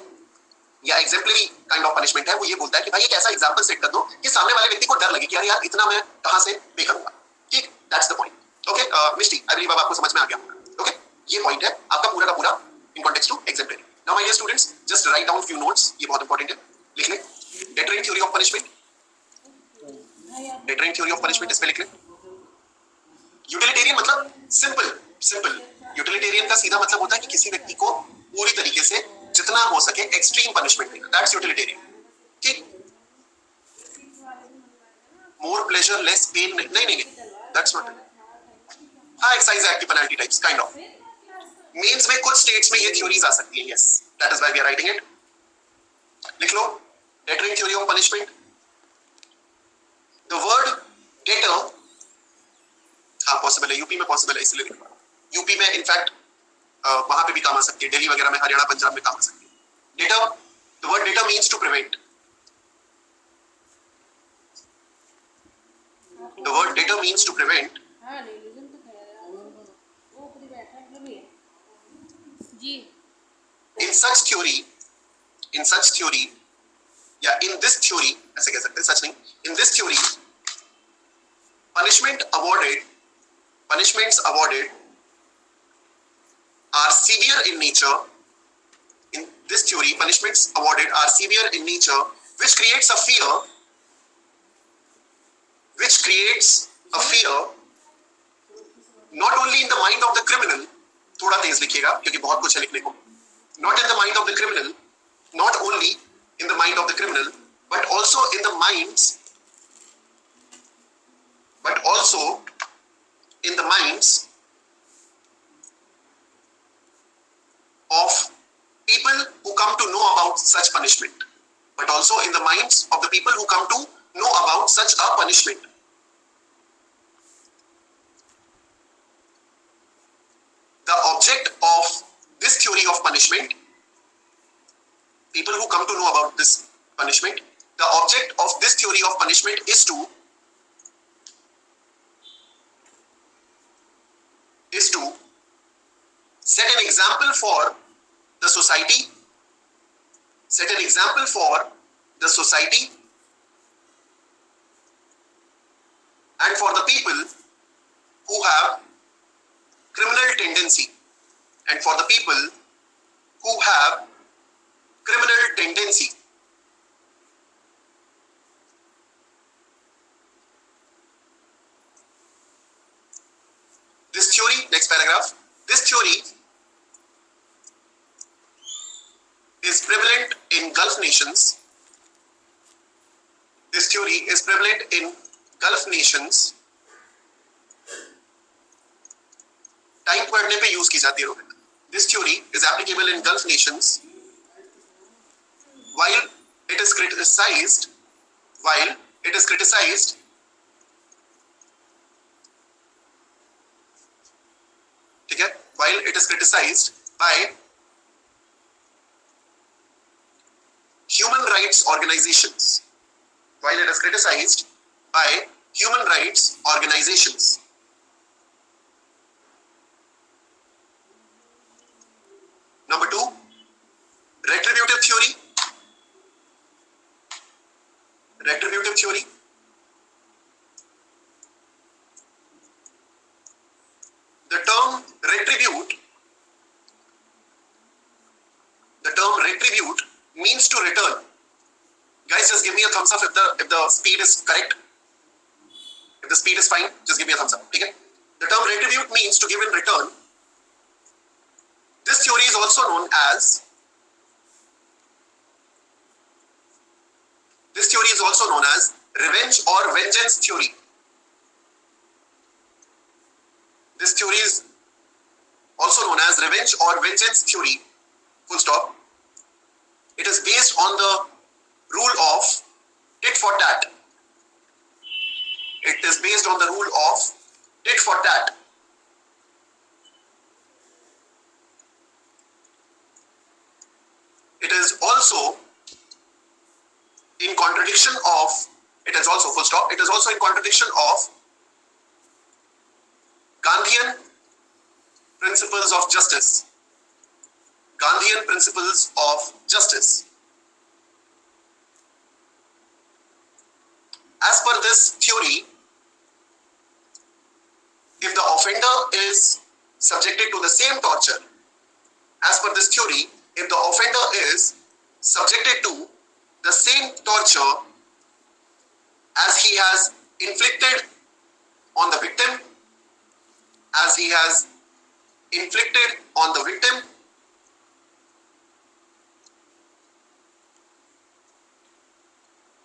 या एग्जेम्पलरी काइंड ऑफ पनिशमेंट है, वो ये बोलता है कि भाई एक ऐसा एग्जांपल सेट कर दो कि सामने वाले व्यक्ति को डर लगे कि यार इतना मैं कहां से पे करूंगा, ठीक. That's the point. Okay Misti, I believe अब आपको समझ में आ गया. ओके, ये पॉइंट है आपका पूरा का पूरा in context to exemplary. Now my dear students, just write down few notes, ये बहुत इंपॉर्टेंट है, लिख लें. Deterrent theory of punishment, deterrent theory of punishment इस पे लिख लें. यूटिलिटेरियन मतलब सिंपल. यूटिलिटेरियन का सीधा मतलब होता है कि किसी व्यक्ति को पूरी तरीके से जितना हो सके एक्सट्रीम पनिशमेंट देना, दैट्स यूटिलिटेरियन, ठीक. मोर प्लेजर लेस पेन, नहीं, दैट्स नॉट. हाँ, एक्साइज एक्ट की penalty types kind of. Mains में कुछ स्टेट्स में ये थ्योरीज आ सकती है, yes, that is why we are writing it. लिख लो deterring theory of punishment. The word deter, हाँ पॉसिबल है, यूपी में पॉसिबल है, इसलिए लिख रहा हूं. यूपी में इनफैक्ट वहां पे भी काम आ सकती है, दिल्ली वगैरह में, हरियाणा पंजाब में काम आ सकती है. Deter, the word deter means to prevent. The word deter means to prevent. In such theory, या in this theory, ऐसे कह सकते हैं, सच नहीं, in this theory, punishments awarded are severe in nature. In this theory, punishments awarded are severe in nature, which creates a fear not only in the mind of the criminal, थोड़ा तेज लिखिएगा क्योंकि बहुत कुछ है लिखने को. Not in the mind of the criminal, not only in the mind of the criminal, but also in the minds but also in the minds of people who come to know about such punishment, but also in the minds of the people who come to know about such a punishment. The object of this theory of punishment, people who come to know about this punishment, the object of this theory of punishment is to set an example for the society, and for the people who have criminal tendency, This theory, next paragraph, this theory is prevalent in Gulf nations. Time पढ़ने पे use की जाती है Rohit. This theory is applicable in Gulf nations while it is criticized ठीक है, while it is criticized by human rights organizations. Number 2, retributive theory. The term retribute means to return. Guys, just give me a thumbs up if the speed is correct. If the speed is fine, just give me a thumbs up. Okay? The term retribute means to give in return. This theory is also known as revenge or vengeance theory. Full stop. It is based on the rule of tit for tat. It is also in contradiction of Gandhian principles of justice. As per this theory, if the offender is subjected to the same torture, as he has inflicted on the victim,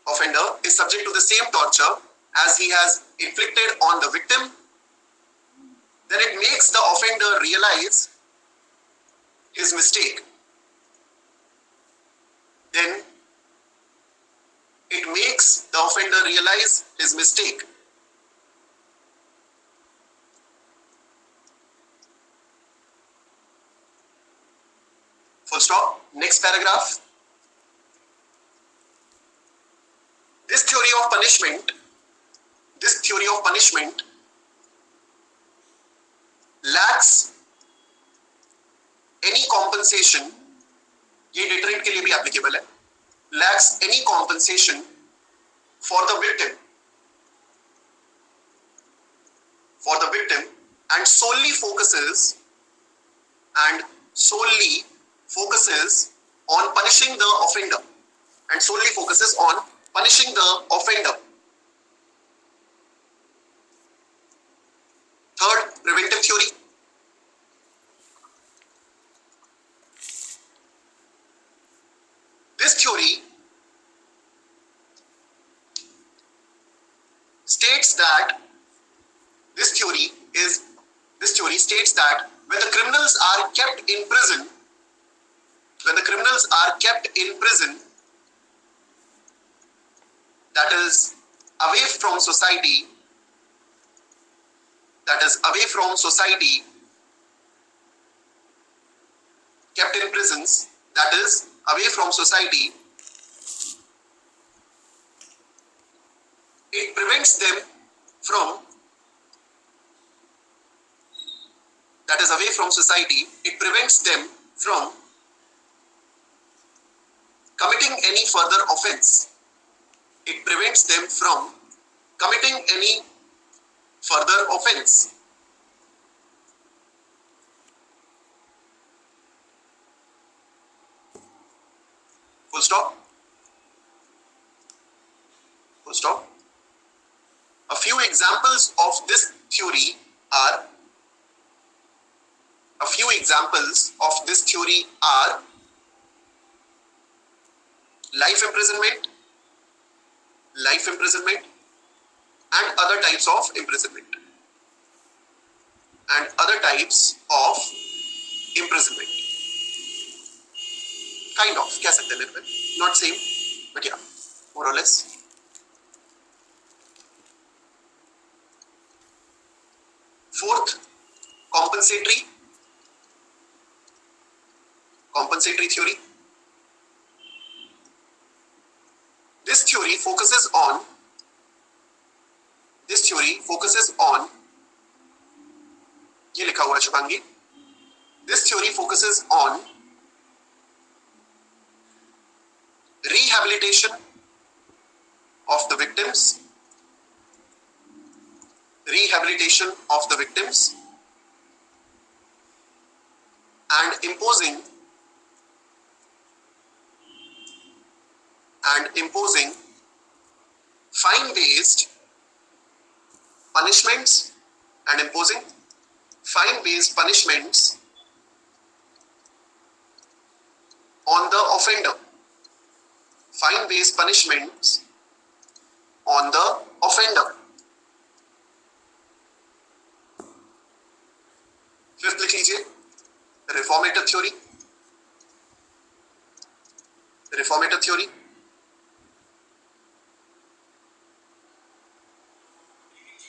offender is subject to the same torture as he has inflicted on the victim, then it makes the offender realize his mistake. Full stop. Next paragraph. This theory of punishment lacks any compensation. ये deterrent के लिए भी applicable है. Lacks any compensation for the victim and solely focuses on punishing the offender. Third, preventive theory. This theory states that states that when the criminals are kept in prison, that is away from society, kept in prisons, that is away from society, it prevents them from, that is away from society, it prevents them from committing any further offense. It prevents them from committing any further offense. Full stop. Full stop. A few examples of this theory are life imprisonment, and other types of imprisonment. Kind of, कह सकते हैं little bit, not same, but yeah, more or less. Fourth, compensatory theory. This theory focuses on ये लिखा हुआ Shubhangi. This theory focuses on rehabilitation of the victims, and imposing fine-based punishments on the offender. Fifth लिख लीजिए, रिफॉर्मेटर theory.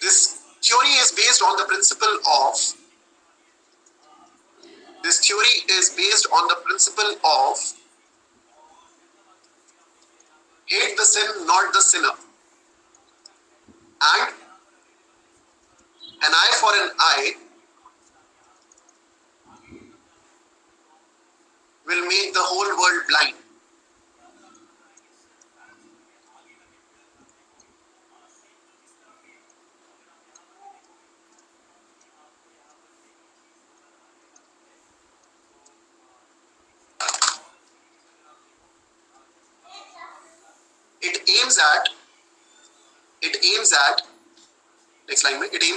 This theory is based on the principle of hate the sin, not the sinner, and an eye for an eye will make the whole world blind. It aims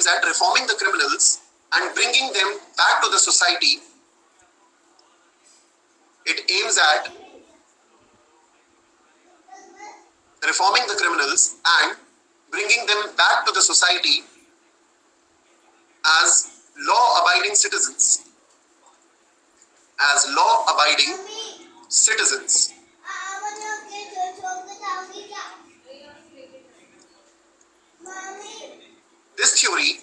at reforming the criminals and bringing them back to the society. It aims at reforming the criminals and bringing them back to the society as law-abiding citizens. This theory,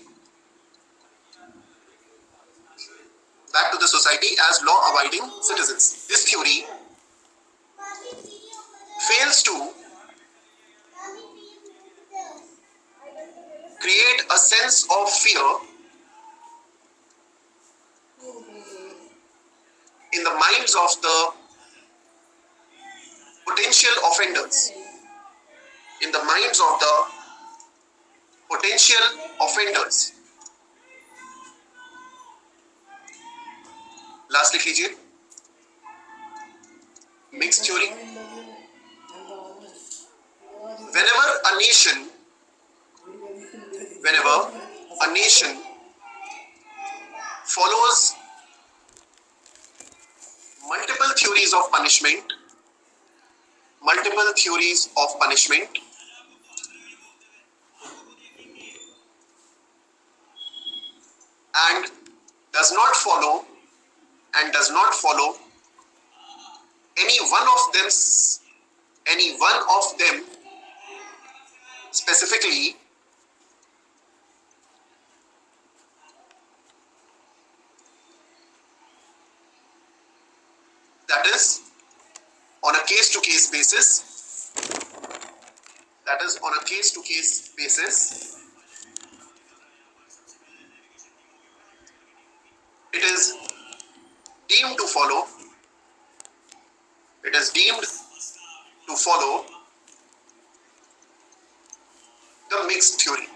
back to the society as law-abiding citizens. This theory fails to create a sense of fear in the minds of the potential offenders. Last लिख लीजिए, mix theory. Whenever a nation follows multiple theories of punishment, and does not follow any one of them specifically, that is on a case to case basis, it is deemed to follow the mixed theory.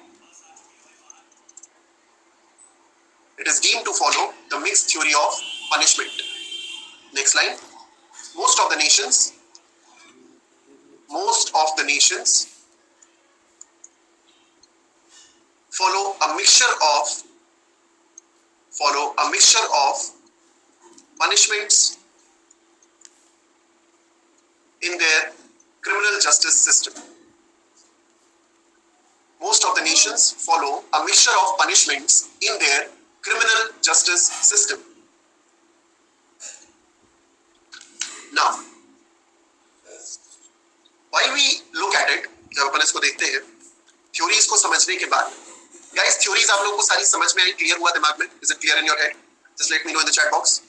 It is deemed to follow the mixed theory of punishment. Next line. Most of the nations follow a mixture of punishments in their criminal justice system. Most of the nations follow a mixture of punishments in their criminal justice system. Now, while we look at it, जब अपन इसको देखते हैं theories को समझने के बाद, guys theories आप लोगों को सारी समझ में आई, क्लियर हुआ दिमाग में? Is it clear in your head? Just let me know in the chat box.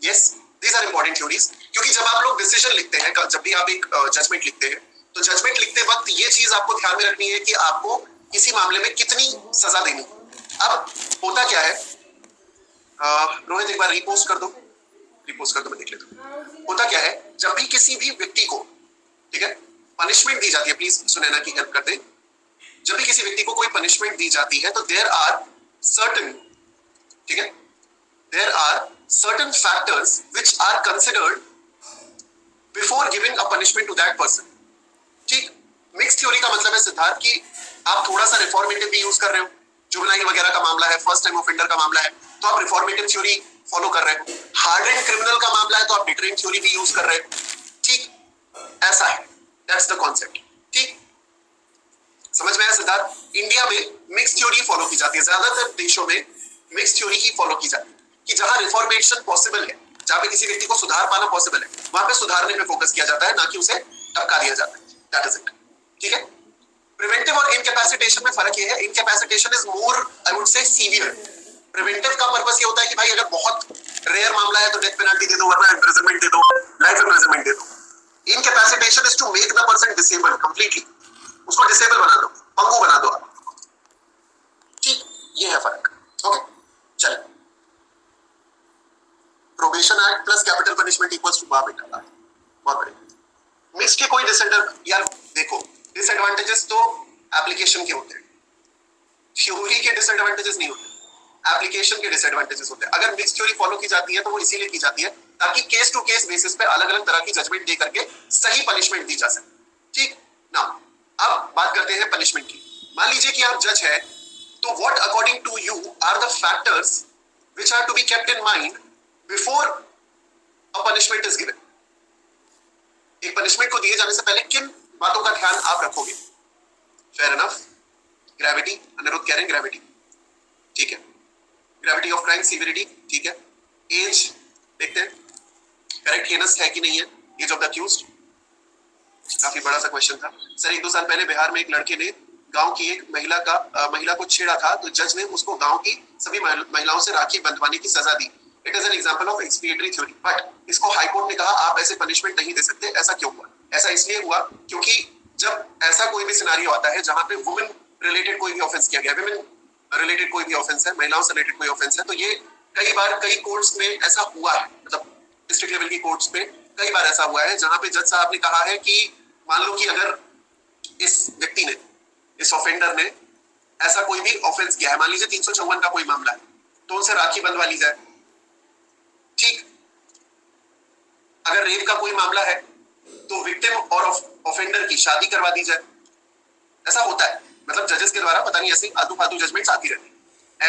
Yes, these are important theories. क्योंकि जब आप लोग डिसीजन लिखते हैं, जब भी आप एक जजमेंट लिखते हैं, तो जजमेंट लिखते वक्त ये चीज आपको ध्यान में रखनी है कि आपको किसी मामले में कितनी सजा देनी. अब होता क्या है, रोहित एक बार रिपोस्ट कर दो, मैं देख लेता हूँ. होता क्या है, जब भी किसी भी व्यक्ति को, ठीक है, पनिशमेंट दी जाती है, प्लीज सुनैना की हेल्प कर दे. जब भी किसी व्यक्ति को कोई पनिशमेंट दी जाती है तो there are certain factors which are considered before giving a punishment to that person. ठीक, मिक्स थ्योरी का मतलब है सिद्धार्थ कि आप थोड़ा सा रिफॉर्मेटिव भी यूज कर रहे हो. जुवेनाइल वगैरह का मामला है, फर्स्ट टाइम ऑफेंडर का मामला है, तो आप रिफॉर्मेटिव थ्योरी फॉलो कर रहे हो. हार्डेंड क्रिमिनल का मामला है तो आप डिटरेंट थ्योरी भी यूज कर रहे हो. ठीक, ऐसा है, दैट्स द कॉन्सेप्ट. ठीक, समझ में आया सिद्धार्थ? इंडिया में मिक्स थ्योरी फॉलो की जाती है, ज्यादातर देशों में मिक्स थ्योरी ही फॉलो की जाती है कि जहां रिफॉर्मेशन पॉसिबल है, जहां पे किसी व्यक्ति को सुधार पाना पॉसिबल है, वहां पे सुधारने पे फोकस किया जाता है, ना कि उसे टपका दिया जाता है. That is it. ठीक है. प्रिवेंटिव और इनकैपेसिटेशन में फर्क ये है, incapacitation is more, I would say, severe. Preventive का पर्पस ये होता है कि भाई अगर बहुत रेयर मामला है तो डेथ पेनल्टी दे दो, वरना इम्प्रिजनमेंट दे दो, लाइफ इम्प्रिजनमेंट दे दो. Incapacitation is to make the person disable completely, उसको डिसेबल बना दो, पंगु बना दो आप. ठीक, ये है फर्क. ओके, चलिए. Probation act plus capital punishment equals to बाप बेटा, बहुत बढ़िया. मिक्स के कोई यार देखो, डिसएडवांटेजेस तो एप्लीकेशन के होते हैं, थ्योरी के डिसएडवांटेजेस नहीं होते, एप्लीकेशन के डिसएडवांटेजेस होते हैं. अगर मिक्स थ्योरी फॉलो की जाती है तो वो इसीलिए की जाती है ताकि केस टू केस बेसिस पे अलग अलग तरह की जजमेंट दे करके सही पनिशमेंट दी जा सके. ठीक ना. अब बात करते हैं पनिशमेंट की. मान लीजिए कि आप जज है, तो what according to you are the factors which are to be kept in mind before a punishment is given. एक पनिशमेंट को दिए जाने से पहले किन बातों का ध्यान आप रखोगे? फेयर इनफ, ग्रेविटी, अनिरुद्ध कह रहे हैं ग्रेविटी, ठीक है. ग्रेविटी ऑफ क्राइम, सीवियरिटी, ठीक है. एज देखते हैं, करेक्ट हेनस है कि नहीं है, एज ऑफ द अक्यूज्ड. काफी बड़ा सा क्वेश्चन था सर. 1-2 साल पहले बिहार में एक लड़के ने गांव की एक महिला को छेड़ा था, तो जज ने उसको गांव की सभी महिलाओं से राखी बंधवाने की सजा दी. It is an example of expiatory theory. But इसको हाईकोर्ट ने कहा आप ऐसे पनिशमेंट नहीं दे सकते. ऐसा क्यों हुआ? ऐसा इसलिए हुआ क्योंकि जब ऐसा कोई भी सिनेरियो आता है जहां पे वुमेन रिलेटेड कोई भी ऑफेंस किया गया, विमेन रिलेटेड कोई भी ऑफेंस है, महिलाओं से रिलेटेड कोई ऑफेंस है, तो ये कई बार कई कोर्ट्स में ऐसा हुआ है, मतलब डिस्ट्रिक्ट लेवल की कोर्ट्स में कई बार ऐसा हुआ है जहां पे जज साहब ने कहा है कि मान लो कि अगर इस व्यक्ति ने, इस ऑफेंडर ने ऐसा कोई भी ऑफेंस किया है, मान लीजिए 354 का कोई मामला है, तो उनसे राखी बंधवा ली जाए. ठीक. अगर रेप का कोई मामला है तो विक्टिम और ऑफेंडर की शादी करवा दी जाए. ऐसा होता है, मतलब जजेस के द्वारा पता नहीं ऐसी आलतू फालतू जजमेंट्स आती रहती है.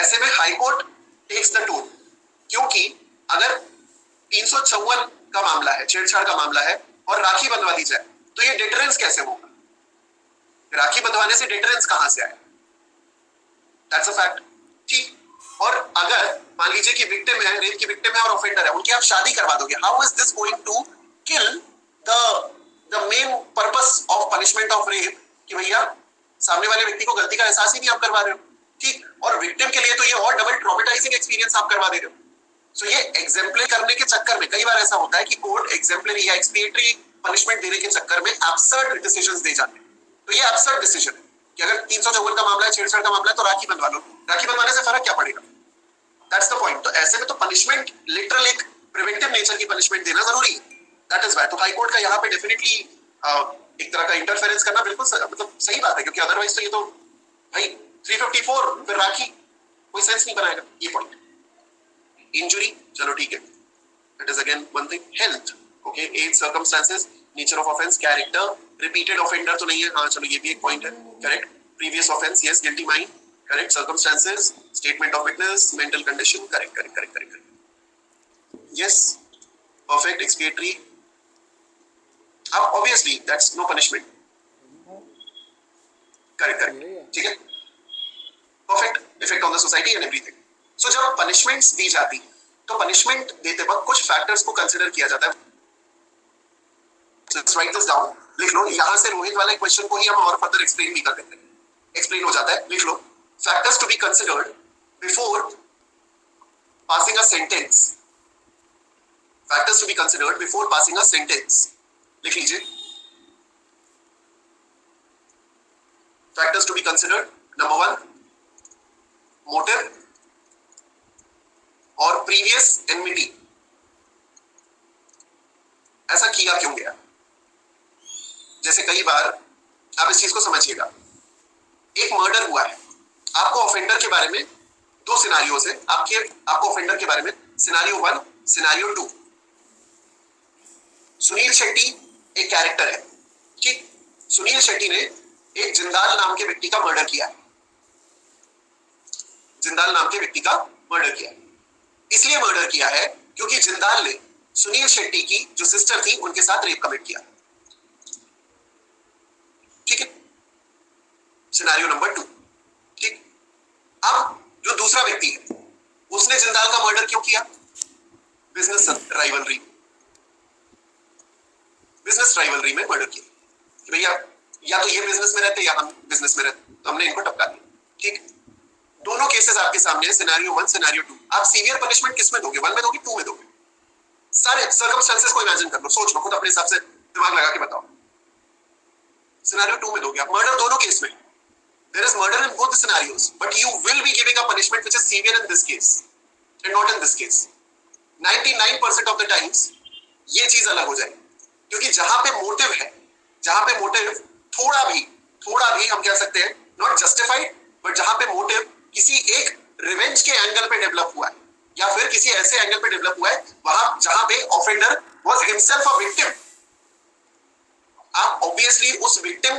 ऐसे में high court takes the toll, क्योंकि अगर 354 का मामला है, छेड़छाड़ का मामला है, और राखी बंधवा दी जाए, तो ये डिटरेंस कैसे होगा? राखी बंधवाने से डिटरेंस कहां से आए? That's a fact. ठीक. और अगर मान लीजिए कि है, रेप की विक्टिम है और ऑफेंडर है, उनकी आप शादी करवा दोगे, how is this going to kill the main purpose of punishment of rape कि भैया सामने वाले व्यक्ति को गलती का एहसास ही नहीं आप करवा रहे हो, ठीक, और विक्टिम के लिए तो ये और डबल ट्रॉमेटाइजिंग एक्सपीरियंस आप करवा दे रहे हो। सो ये एग्जाम्पलरी करने के चक्कर में कई बार ऐसा होता है कि कोर्ट एग्जाम्पलरी या एक्सपिएटरी पनिशमेंट देने के चक्कर में एब्सर्ड डिसीजंस दे जाते हैं। तो ये एब्सर्ड डिसीजन है कि अगर 354 का मामला है, छेड़छाड़ का मामला है, तो राखी बंधवा लो, राखी बंधवाने से फर्क क्या पड़ेगा? That's the point. तो ऐसे में तो पनिशमेंट लिटरल एक प्रिवेंटिव नेचर की पनिशमेंट देना जरूरी है, दैट इज व्हाई। तो हाई कोर्ट का यहाँ पे डेफिनेटली एक तरह का इंटरफेरेंस करना बिल्कुल मतलब सही बात है, क्योंकि अदरवाइज तो ये तो भाई 354 फिर राखी कोई सेंस नहीं बनाएगा। ये पॉइंट। इंजुरी चलो ठीक है, it is again one thing. Health okay, age, circumstances, nature of offence, character, repeated offender तो नहीं है, हाँ चलो ये भी एक पॉइंट है, correct. Previous offence yes, guilty mind correct, circumstances, statement of witness, mental condition correct correct correct correct yes, perfect, expiatory, अब obviously that's no punishment, correct correct ठीक है, perfect, effect on the society and everything. So जब punishments दी जाती तो punishment देते वक्त कुछ factors को कंसीडर किया जाता है। Let's write this down, लिख लो, यहां से रोहित वाले क्वेश्चन को ही हम और फर्दर एक्सप्लेन भी कर देते हैं, एक्सप्लेन हो जाता है, लिख लो। Factors to be considered before passing a sentence, factors to be considered before passing a sentence, लिख लीजिए। Factors to be considered, number 1 motive और प्रीवियस एनमिटी, ऐसा किया क्यों गया? जैसे कई बार आप इस चीज को समझिएगा, एक मर्डर हुआ है, आपको ऑफेंडर के बारे में दो सिनारियोज है, आपको ऑफेंडर के बारे में सिनारियो 1, सिनारियो 2। सुनील शेट्टी एक कैरेक्टर है, ठीक, सुनील शेट्टी ने एक जिंदाल नाम के व्यक्ति का मर्डर किया है, जिंदाल नाम के व्यक्ति का मर्डर किया है। इसलिए मर्डर किया है क्योंकि जिंदाल ने सुनील शेट्टी की जो सिस्टर थी उनके साथ रेप कमिट किया, ठीक है, सिनेरियो नंबर 2, ठीक। अब जो दूसरा व्यक्ति है उसने जिंदाल का मर्डर क्यों किया? बिजनेस राइवलरी, बिजनेस राइवलरी में मर्डर किया कि भैया या तो ये बिजनेस में रहते या हम बिजनेस में रहते, तो हमने इनको टपका दिया, ठीक। दोनों केसेस आपके सामने, सिनेरियो 1, सिनेरियो 2। आप सीवियर पनिशमेंट किस में दोगे, 1 में दोगे, 2 में दोगे? सारे सर्कमस्टेंसेस को इमेजिन कर लो, सोच लो, खुद अपने हिसाब से दिमाग लगा के बताओ। सिनेरियो 2 में दोगे आप मर्डर, दोनों केस में there is murder in both the scenarios, but you will be giving a punishment which is severe in this case and not in this case. 99% of the times ये चीज अलग हो जाएगी, क्योंकि जहां पे मोटिव है, जहां पे मोटिव थोड़ा भी हम कह सकते हैं नॉट जस्टिफाइड, बट जहां पे मोटिव किसी एक रिवेंज के एंगल पे डेवलप हुआ है या फिर किसी ऐसे एंगल पे डेवलप हुआ है वहां जहां पे offender was himself a victim, आप ऑब्वियसली उस विक्टिम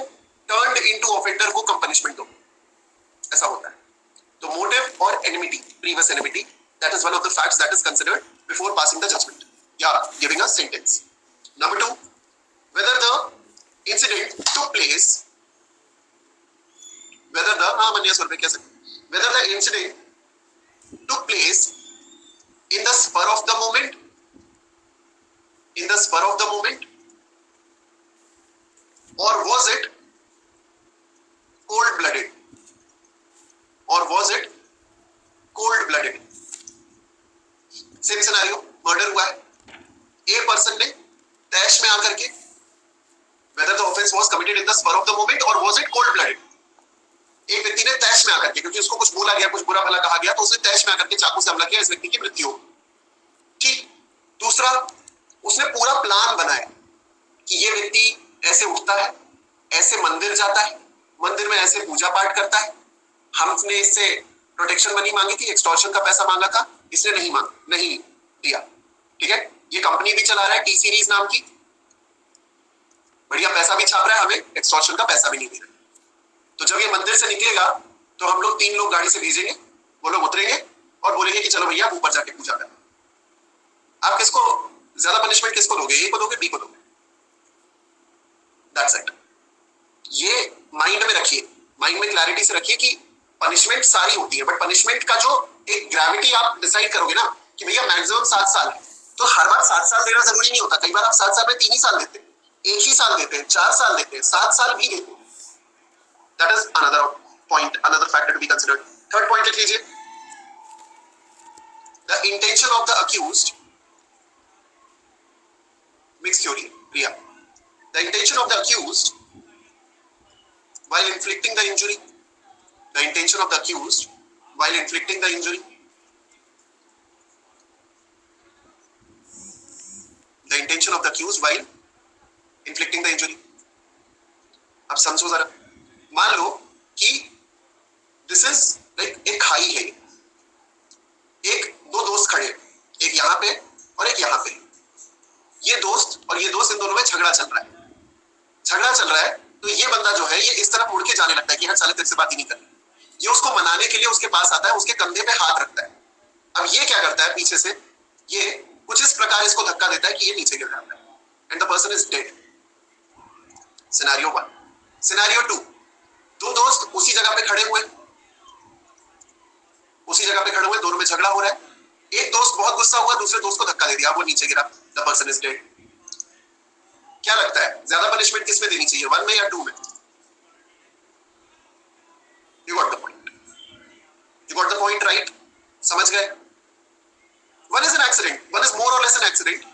टर्न्ड इनटू ऑफेंडर को कम पनिशमेंट दो, ऐसा होता है। तो मोटिव और enmity, previous enmity, that is one of the facts that is considered before passing the judgment या giving a sentence. Number 2, whether the incident took place, whether the whether the incident took place in the spur of the moment, or was it cold blooded, same scenario, murder हुआ है, a person ने तैश में आकर के, whether the offense was committed in the spur of the moment or was it cold blooded, एक व्यक्ति ने तैश में आकर के, क्योंकि उसको कुछ बोला गया, कुछ बुरा भला कहा गया, तो उसने तैश में आकर के चाकू से हमला किया, इस व्यक्ति की मृत्यु हो, ठीक। दूसरा, उसने पूरा प्लान बनाया कि ये व्यक्ति ऐसे उठता है, ऐसे मंदिर जाता है, मंदिर में ऐसे पूजा पाठ करता है, हमने इससे प्रोटेक्शन मनी मांगी थी, एक्सटॉर्शन का पैसा मांगा था, इसने नहीं दिया, ठीक है। ये कंपनी भी चला रहा है टी सीरीज नाम की, बढ़िया पैसा भी छाप रहा है, हमें एक्सटॉर्शन का पैसा भी नहीं दे रहा। तो जब ये मंदिर से निकलेगा तो हम लोग 3 लोग गाड़ी से भेजेंगे, वो लोग उतरेंगे और बोलेंगे कि चलो भैया ऊपर जाके पूजा कर। आप किसको ज्यादा पनिशमेंट किसको दोगे, ए को दोगे, बी को दोगे? That's it. ये माइंड में रखिए, माइंड में क्लैरिटी से रखिए कि पनिशमेंट सारी होती है, बट पनिशमेंट का जो एक ग्रेविटी आप डिसाइड करोगे ना, कि भैया मैक्सिमम 7 साल है, तो हर बार 7 साल देना जरूरी नहीं होता, कई बार आप 7 साल में 3 ही साल देते हैं, 1 ही साल देते हैं, 4 साल देते हैं, 7 साल भी देते हैं. That is another point, another factor to be considered. Third point लिख लीजिए, the intention of the accused, mix theory Priya, the intention of the accused while inflicting the injury, the intention of the accused while inflicting the injury, the intention of the accused while inflicting the injury. अब समझो जरा, मान लो कि this is like एक खाई है, एक दो दोस्त खड़े, एक यहाँ पे और एक यहाँ पे. ये दोस्त और ये दोस्त, इन दोनों में झगड़ा चल रहा है. झगड़ा चल रहा है तो ये बंदा जो है ये इस तरफ मुड़ के जाने लगता है कि यार साले तेरे से बात ही नहीं करनी. ये उसको मनाने के लिए उसके पास आता है, उसके कंधे पे हाथ रखता है. अब ये क्या करता है, पीछे से ये कुछ इस प्रकार इसको धक्का देता है कि ये नीचे गिर जाता है and the person is dead. Scenario 1. Scenario 2, दो दोस्त उसी जगह पे खड़े हुए, दोनों में झगड़ा हो रहा है. एक दोस्त बहुत गुस्सा हुआ, दूसरे दोस्त को धक्का दे दिया, वो नीचे गिरा, द पर्सन इज डेड. क्या लगता है ज्यादा पनिशमेंट किस में देनी चाहिए, 1 में या 2 में? You got the point right? समझ गए? 1 is an accident, 1 is more और less an accident,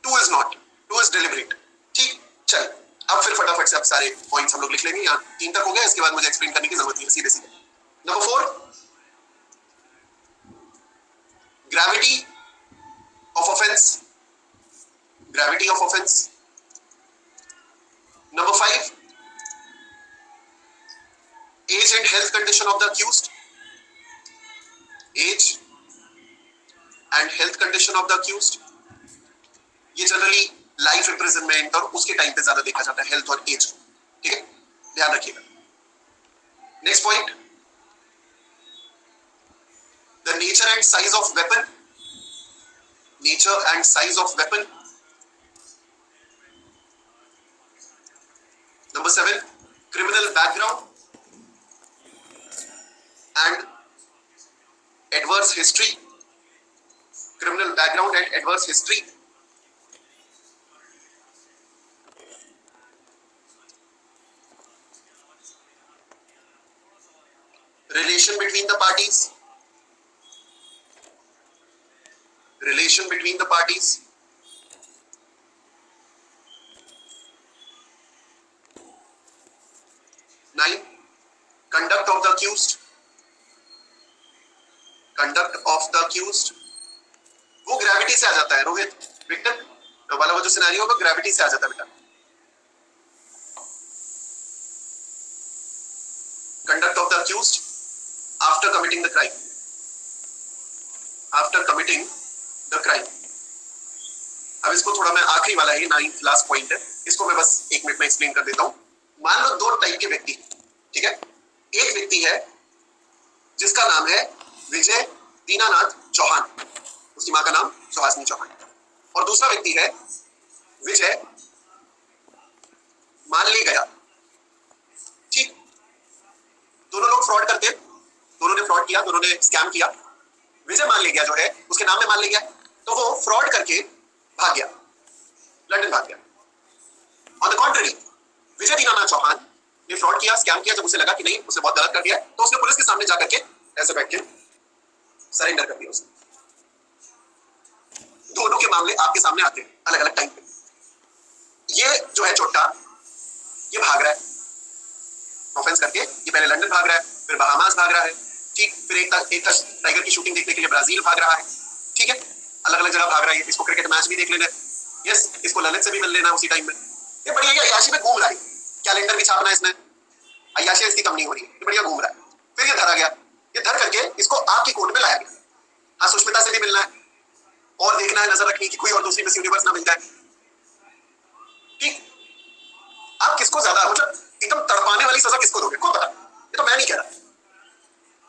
2 is not, 2 is deliberate. ठीक, चल अब फिर फटाफट से अब सारे पॉइंट्स हम लोग लिख लेंगे. यहाँ 3 तक हो गया, इसके बाद मुझे एक्सप्लेन करने की जरूरत नहीं है, सीधे सीधे. Number 4, gravity of offence, gravity of offence. Number 5, age and health condition of the accused. Age and health condition of the accused. ये जनरली लाइफ इम्प्रिजनमेंट और उसके टाइम पे ज्यादा देखा जाता है, हेल्थ और एज. ठीक है, ध्यान रखिएगा. Next point, the nature and size of weapon. Nature and size of weapon. Number 7, criminal background and adverse history. Criminal background and adverse history. Relation between the parties. Relation between the parties. 9, conduct of the accused. Conduct of the accused. वो gravity से आ जाता है Rohit, Victor वाला वो जो scenario है gravity से आ जाता है बेटा. Conduct of the accused after committing the crime. After committing the crime. अब इसको थोड़ा मैं आखिरी वाला है, 9th लास्ट पॉइंट है, इसको मैं बस 1 मिनट में एक्सप्लेन कर देता हूं. मान लो 2 टाइप के व्यक्ति, ठीक है. एक व्यक्ति है जिसका नाम है विजय दीनानाथ चौहान, उसकी मां का नाम सुहासिनी चौहान, और दूसरा व्यक्ति है विजय मान ले गया. ठीक, दोनों लोग फ्रॉड करते, दोनों ने फ्रॉड किया, दोनों ने स्कैम किया. विजय मान ले गया जो है उसके नाम में मान ले गया, तो वो फ्रॉड करके भाग गया, लंदन भाग गया. ऑन द कॉन्ट्ररी, विजय दीनानाथ चौहान ने फ्रॉड किया, स्कैम किया. जब उसे लगा कि नहीं उसने बहुत गलत कर दिया, तो उसने पुलिस के सामने जाकर के ऐसे बैठ के सरेंडर कर दिया उसने. दोनों के मामले आपके सामने आते हैं अलग अलग टाइम पे. ये जो है छोटा, ये भाग रहा है ऑफेंस करके, ये पहले लंदन भाग रहा है, फिर बहामास भाग रहा है. ठीक, फिर एक टाइगर की शूटिंग देखने के लिए ब्राजील भाग रहा है. ठीक है, अलग अलग जगह भाग रहा है. इसको क्रिकेट मैच भी देख लेना, यस, इसको ललित से भी मिल लेना उसी टाइम में. ये बढ़िया अय्याशी में घूम रहा है, कैलेंडर भी छापना है इसने, अय्याशी इसकी कम नहीं हो रही है, ये बढ़िया घूम रहा है. फिर ये धरा गया, ये धर करके इसको आपकी कोर्ट में लाया गया. हाँ, सुष्मिता से भी मिलना है और देखना है, नजर रखनी कि कोई और दूसरी मिस यूनिवर्स ना मिल जाए. ठीक, आप किसको ज्यादा मतलब एकदम तड़पाने वाली सजा किसको दोगे, कौन पता? ये तो मैं नहीं कह रहा,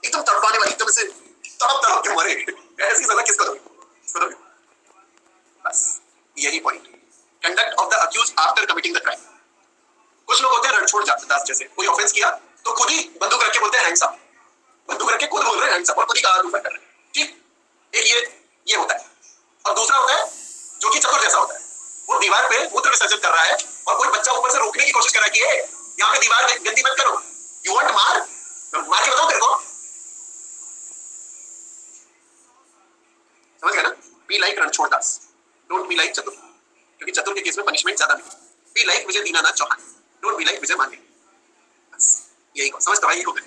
एकदम तड़पाने वाली, एकदम से तड़प के मरे ऐसी सजा किसको दोगे? बस यही पॉइंट. Conduct of the accused after committing the crime. कुछ लोग होते हैं रणछोड़ दास जैसे, कोई ऑफेंस किया तो खुद ही बंदूक रख के बोलते हैं हैंड्स अप, बंदूक रख के खुद बोल रहे हैं हैंड्स अप और खुद ही कहा ऊपर कर रहे हैं. ठीक, एक ये होता है. पे मूत्र विसर्जन कर रहा है और कोई बच्चा ऊपर से रोकने की कोशिश कर रहा है कि यहाँ पे दीवार गंदी मत करो, यू वांट मार के बताओ तेरे को, समझ गया ना? Be like Ranchhoddas, don't be like Chatur, क्योंकि चतुर के केस में पनिशमेंट ज्यादा नहीं। Be like Vijay Dinanath Chauhan, don't be like Vijay Mallya. बस यही को समझ तबाही हो गए।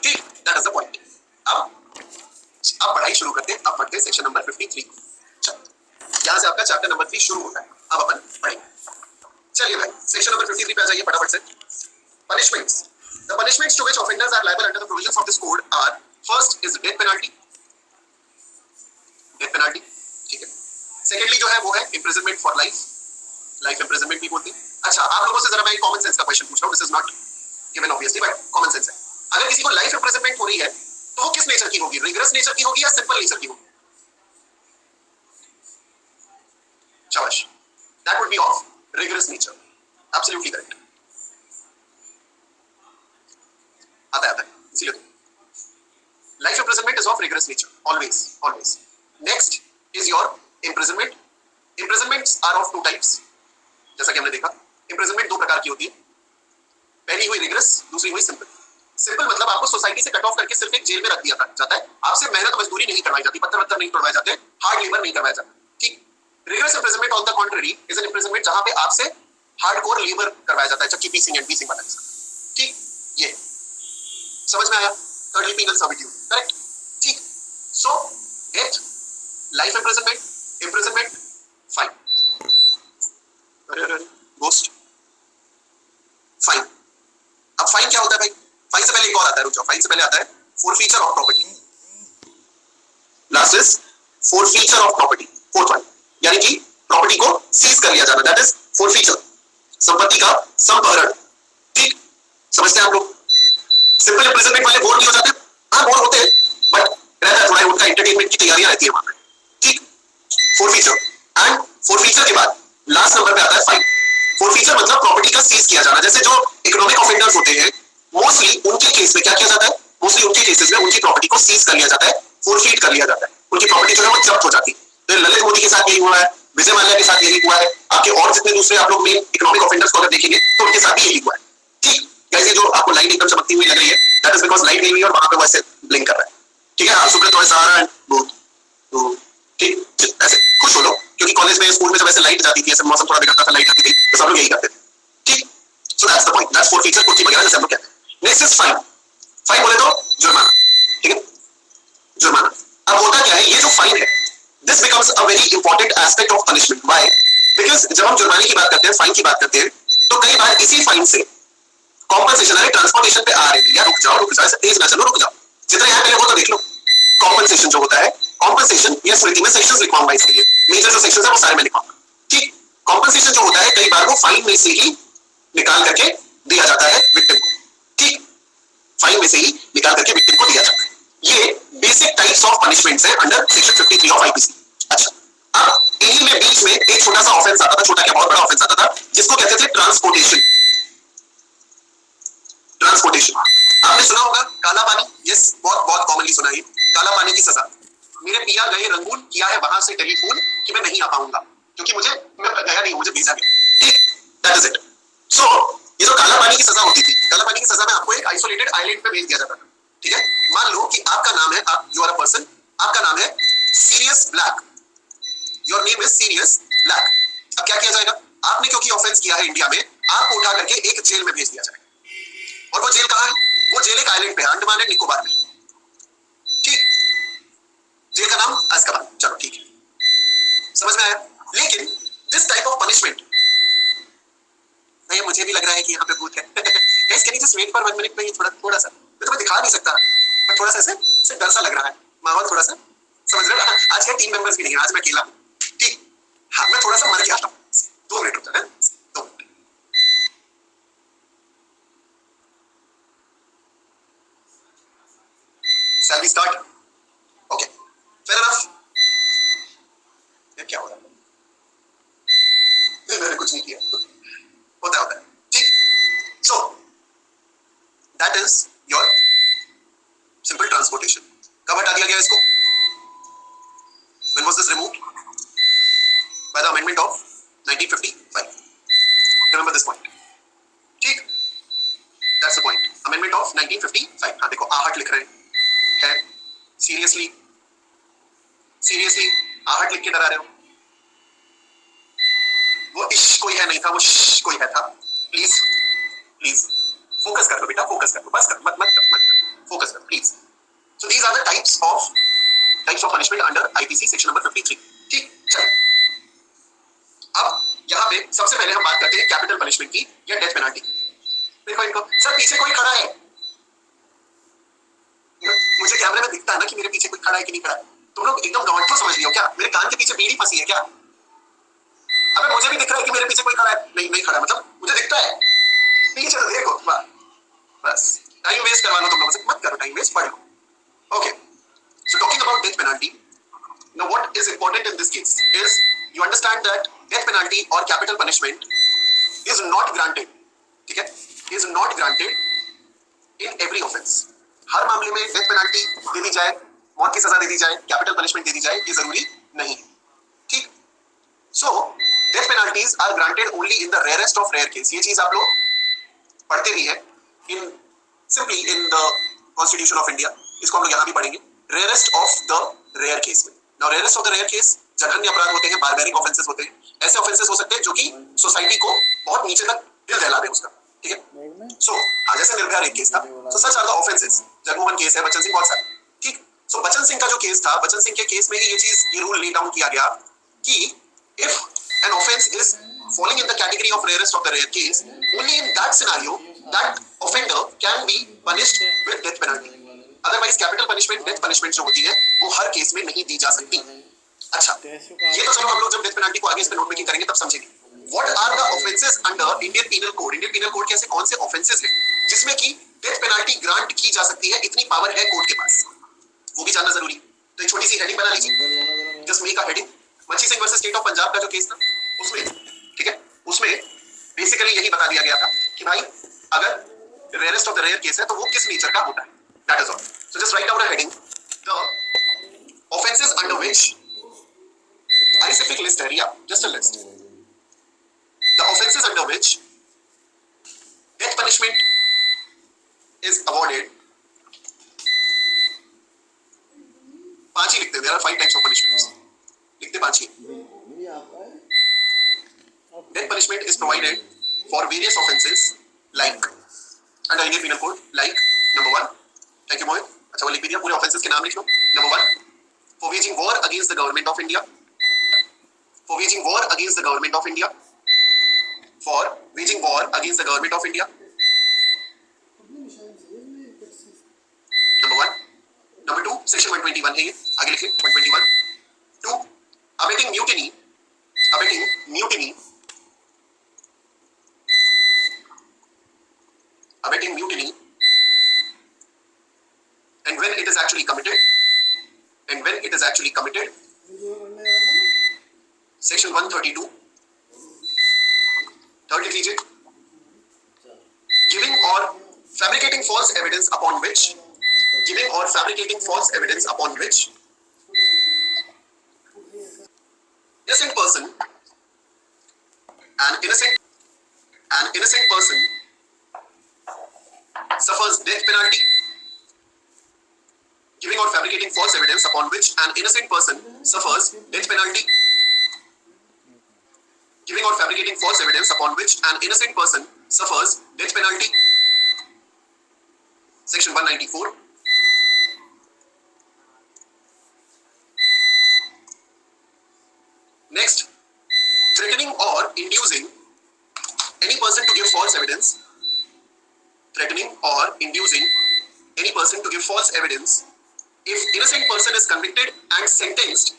ठीक, दैट इज द पॉइंट। अब पढ़ाई शुरू करते हैं। अब पढ़ते हैं सेक्शन नंबर 53 को। यहाँ से आपका चैप्टर नंबर 3 शुरू होता है। अब अपन पढ़ेंगे। चलिए भाई, सेक्शन नंबर 53 पे आ जाइए फटाफट से। Punishments. The punishments to which offenders are liable under the provisions of this code are: first is death penalty, ठीक है। सेकेंडली जो है वो है imprisonment for life, life imprisonment भी बोलते हैं। अच्छा, आप लोगों से जरा मैं एक कॉमन सेंस का क्वेश्चन पूछ रहा हूँ, this is not given obviously but common sense है। अगर किसी को लाइफ इंप्रिजनमेंट हो रही है तो वो किस नेचर की होगी? रिगरस नेचर की होगी या सिंपल नेचर की होगी? शाबाश, that would be of rigorous nature, absolutely correct. आता है इसीलिए तो life imprisonment is of rigorous nature, always. Next is your imprisonment. Imprisonments are of two types, जैसा कि हमने देखा। imprisonment दो प्रकार की होती है, पहली हुई rigorous, दूसरी हुई simple। सिंपल मतलब आपको सोसाइटी से कट ऑफ करके सिर्फ एक जेल में रख दिया जाता है, आपसे मेहनत मजदूरी नहीं करवाई जाती, पत्थर नहीं तोड़वाए जाते, हार्ड लेबर नहीं करवाया जाता। ठीक। Rigorous imprisonment on the contrary is an imprisonment जहां पे आपसे हार्डकोर लेबर करवाया जाता है, चक्की पीसिंग एंड पीसिंग वाला। ठीक, ये समझ में आया? thirdly penal servitude, correct. ठीक। So death, life imprisonment, fine, ghost, fine। अब फाइन क्या होता है भाई? फाइन से पहले एक और आता है, रुक जाओ, फाइन से पहले आता है forfeiture of property। Last is forfeiture of property, fourth one, यानी कि प्रॉपर्टी को सीज कर लिया जाना, दैट इज forfeiture, संपत्ति का संपहरण। ठीक, समझते हैं आप लोग? सिंपल इंप्रिजनमेंट वाले बोर नहीं हो जाते? हाँ, बोर होते हैं, बट रहता है थोड़ा, उनका एंटरटेनमेंट की तैयारियां रहती है वहां पे। ठीक, forfeiture एंड forfeiture के बाद लास्ट नंबर पे आता है फाइन। forfeiture मतलब प्रॉपर्टी का सीज किया जाना। जैसे जो इकोनॉमिक ऑफेंडर्स होते हैं, मोस्टली उनके केस में क्या किया जाता है? मोस्टली उनके केसेस में उनकी प्रॉपर्टी को सीज कर लिया जाता है, फोरफीट कर लिया जाता है, उनकी प्रॉपर्टी जो है वो जब्त हो जाती है। तो ललित मोदी के साथ यही हुआ है, विजय माल्या के साथ यही हुआ है, आपके और जितने दूसरे आप लोग में इकोनॉमिक ऑफेंडर्स को अगर देखेंगे तो उनके साथ भी यही हुआ है। ठीक, जैसे जो आपको लाइन एकदम चमकती हुई लग रही है, दैट इज बिकॉज लाइट नहीं हुई और वहां पे वैसे ब्लिंक कर रहा है। ठीक है, सुब्रत और सहारा एंड बहुत ठीक, ऐसे खुश हो लो, क्योंकि कॉलेज में स्कूल में जब ऐसे लाइट जाती थी, ऐसे मौसम थोड़ा बिगड़ता था, लाइट आती थी, तो सब लोग यही करते थे। ठीक, so that's the point, that's forfeiture, कुर्सी वगैरह जैसे हम लोग कहते हैं। Next is fine. फाइन बोले तो जुर्माना। ठीक है, जुर्माना। अब होता क्या है, ये जो फाइन है, this becomes a very important aspect of punishment. Why? Because जब हम जुर्माने की बात करते हैं, फाइन की बात करते हैं, तो कई बार इसी फाइन से कॉम्पनसेशन, अरे ट्रांसपोर्टेशन पे आ रही है, या रुक जाओ, ऐसे तेज ना चलो, रुक जाओ, जितना यहाँ पहले वो तो देख लो। कॉम्पनसेशन जो होता है, कॉम्पनसेशन या स्मृति में सेक्शंस लिखवाऊंगा इसके लिए, मेजर जो सेक्शंस है वो सारे में लिखवाऊंगा। ठीक, कॉम्पनसेशन जो होता है कई बार वो फाइन में से ही निकाल करके दिया जाता है विक्टिम को। ठीक, फाइन में से ही निकाल करके विक्टिम को दिया जाता है। ये बेसिक टाइप्स ऑफ पनिशमेंट्स है अंडर सेक्शन 53 ऑफ आईपीसी। अच्छा, अब इन्हीं में बीच में एक छोटा सा ऑफेंस आता था, छोटा क्या बहुत बड़ा ऑफेंस आता था, जिसको कहते थे ट्रांसपोर्टेशन। ट्रांसपोर्टेशन आपने सुना होगा, काला पानी, यस, बहुत बहुत कॉमनली सुना है, काला पानी की सजा। मेरे पिया गए रंगून, किया है वहां से टेलीफोन कि मैं नहीं आ पाऊंगा क्योंकि मैं गया नहीं, मुझे भेजा गया। ठीक, दैट इज इट। सो ये जो काला पानी की सजा होती थी, काला पानी की सजा में आपको एक आइसोलेटेड आइलैंड पे भेज दिया जाता था। ठीक है, मान लो कि आपका नाम है, आप यू आर अ पर्सन, आपका नाम है Sirius Black, your name is Sirius Black. अब क्या किया जाएगा? आपने क्योंकि ऑफेंस किया है इंडिया में, आपको उठा करके एक जेल में भेज दिया जाएगा। और वो जेल कहाँ है? वो जेल एक आइलैंड पे है, अंडमान एंड निकोबार में। ठीक, जेल का नाम अज़्काबान। चलो ठीक है, समझ में आया? लेकिन दिस टाइप ऑफ पनिशमेंट, भैया मुझे भी लग रहा है कि यहाँ पे भूत है। Guys can you just wait for 1 minute? में थोड़ा सा मैं तुम्हें दिखा नहीं सकता, पर थोड़ा सा ऐसे डर सा लग रहा है, माहौल थोड़ा सा, समझ रहे हो? आज के टीम मेंबर्स भी नहीं है, आज मैं अकेला हूँ। ठीक, हाँ, मैं थोड़ा सा मर के आता हूँ, 2 मिनट रुक जाओ, 2 minute. Shall we start? Okay, fair enough. ये क्या हो रहा है? मैंने कुछ नहीं किया, होता है। ठीक, so that is your simple transportation। कब हटा दिया गया इसको? When was this removed? By the amendment of 1955. Remember this point. ठीक, that's the point. Amendment of 1955. हाँ देखो आहट लिख रहे हैं, सीरियसली सीरियसली आहट लिख के डरा रहे हो। वो इश्क कोई है नहीं था, वो कोई है था। प्लीज प्लीज फोकस कर लो बेटा, फोकस कर लो, बस कर, मत मत मत फोकस कर please. So these are the types of punishment under IPC section number 53। ठीक, चलो अब यहाँ पे सबसे पहले हम बात करते हैं कैपिटल पनिशमेंट की या डेथ पेनल्टी। देखो इनको, सर पीछे कोई खड़ा है, मुझे कैमरे में दिखता है ना कि मेरे पीछे कोई खड़ा है कि नहीं खड़ा है। तुम लोग एकदम डॉट समझ रही हो क्या? मेरे कान के पीछे बीड़ी फंसी है क्या? अबे मुझे भी दिख रहा है कि मेरे पीछे कोई खड़ा है। नहीं नहीं खड़ा, मतलब मुझे दिखता है। पीछे तो देखो, बस टाइम वेस्ट करवा लो तुम लोगों से, मत करो टाइम वेस्ट, पढ़ लो। Okay, so talking about death penalty, now what is important in this case is you understand that death penalty or capital punishment is not granted, ठीक है, is not granted in every offense। हर मामले में death penalty दे दी जाए, मौत की सजा दे दी जाए, capital punishment दे दी जाए, ये जरूरी नहीं। ठीक, so death penalties are granted only in the rarest of rare case. ये चीज आप लोग पढ़ते भी है in simply in the constitution of India, इसको हम लोग यहाँ भी पढ़ेंगे, rarest of the rare case में। Now rarest of the rare case जघन्य अपराध होते हैं, बारबेरिक ऑफेंसेस होते हैं, ऐसे ऑफेंसेस हो सकते हैं जो कि सोसाइटी को बहुत नीचे तक दिल दहला दे उसका, ठीक है। सो हाँ, जैसे निर्भया रेप केस था, so such are the offences. Jagmohan case है, बच्चन सिंह, बहुत सारे, ठीक। सो बच्चन सिंह का जो केस था, बच्चन सिंह के केस में ही ये रूल ले डाउन किया गया कि if an offense is falling in the category of rarest of the rare case, only in that scenario that offender can be punished with death penalty। Otherwise capital punishment, death punishment जो होती है वो हर case में नहीं दी जा सकती। अच्छा, ये तो चलो हम लोग जब डेथ पेनल्टी को आगे इस पे नोट मेकिंग करेंगे तब समझेंगे। What are the offenses under Indian Penal Code? Indian Penal Code के ऐसे कौन से offenses हैं जिसमें कि डेथ पेनल्टी ग्रांट की जा सकती है, इतनी पावर है कोर्ट के पास, वो भी जानना जरूरी। तो एक छोटी सी हेडिंग बना लीजिए, just make a heading. Machhi Singh versus state of Punjab का जो केस था उसमें, ठीक है, उसमें बेसिकली यही बता दिया गया था कि भाई अगर rarest of the rare case है तो वो किस नेचर का होता है, that is all. So just write down a heading, the offences under which I say pick list area, just a list. The offences under which death punishment is awarded, पांच ही लिखते हैं, there are 5 types of punishments, लिखते पांच ही। Death punishment is provided for various offences like under Indian Penal Code, like number 1, thank you Mohit, अच्छा वो लिख भी दिया, पूरे offences के नाम लिख लो। Number 1, for waging war against the government of India, for waging war against the government of India, for waging war against the government of India, number 1। number 2, section 121 है ये, आगे लिखिए 121। 2, abetting mutiny, abetting mutiny, abetting mutiny, and when it is actually committed, and when it is actually committed, section 132, third लिख लीजिए, giving or fabricating false evidence upon which, giving or fabricating false evidence upon which innocent person, an innocent person suffers death penalty, giving or fabricating false evidence upon which an innocent person suffers death penalty, giving or fabricating false evidence upon which an innocent person suffers death penalty, section 194। next, threatening or inducing any person to give false evidence, threatening or inducing any person to give false evidence if innocent person is convicted and sentenced,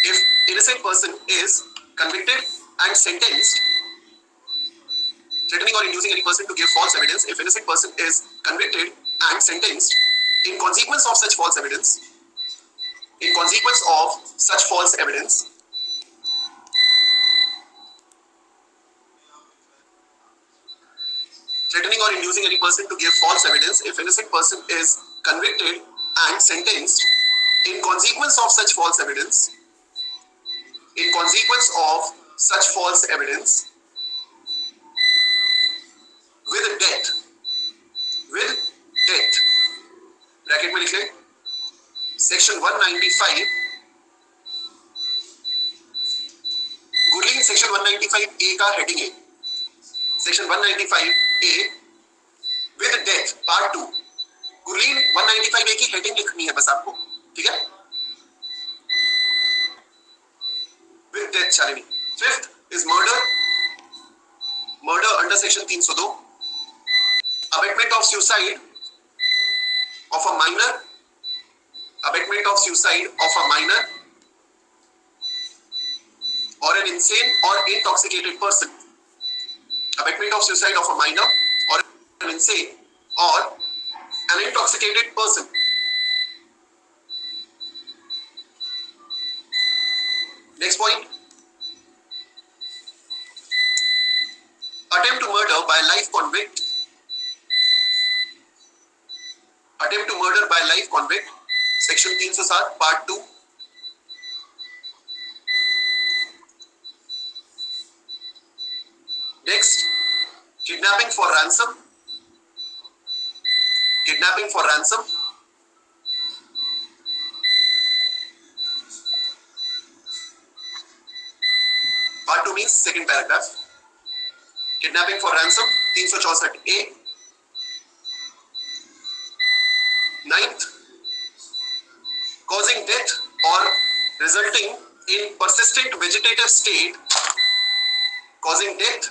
if innocent person is convicted and sentenced, threatening or inducing any person to give false evidence if innocent person is convicted and sentenced in consequence of such false evidence, in consequence of such false evidence, threatening or inducing any person to give false evidence if innocent person is convicted and sentenced in consequence of such false evidence, in consequence of such false evidence with death bracket में लिख ले section 195 Gurleen section 195 ए का heading है section 195 A with death part 2 Gurleen 195 A की heading लिखनी है बस आपको ठीक है with death Shalini fifth is murder under section 302 abetment of suicide of a minor abatement of suicide of a minor or an insane or intoxicated person abatement of suicide of a minor or an insane or an intoxicated person next point attempt to murder by life convict attempt to murder by life convict section 307 part 2 next kidnapping for ransom part 2 means second paragraph kidnapping for ransom 364 a ninth, causing death or resulting in persistent vegetative state, causing death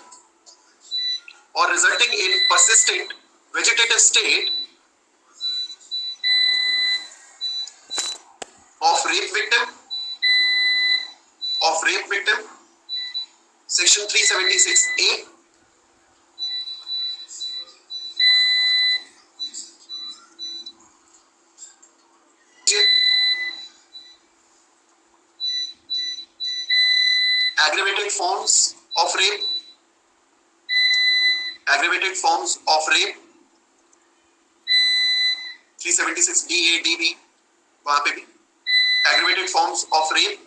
or resulting in persistent vegetative state of rape victim, section 376A. Aggravated forms of rape 376 DA DB वहां पे भी aggravated forms of rape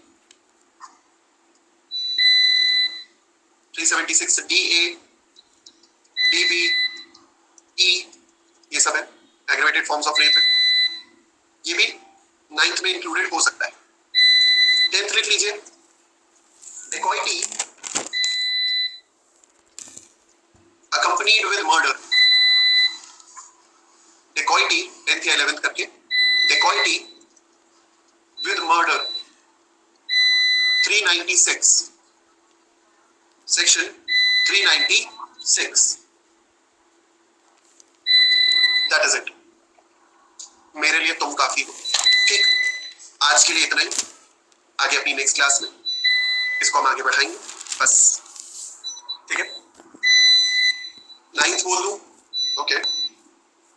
376 DA DB E ये सब है aggravated forms of rape ये भी 9th में included हो सकता है 10th लिख लीजिए dacoity accompanied with murder dacoity 10th या 11th करके dacoity with murder 396 section 396 that is it मेरे लिए तुम काफी हो ठीक आज के लिए इतना ही आगे अपनी नेक्स्ट क्लास में इसको हम आगे बढ़ाएंगे बस ठीक है 9th बोल दूं okay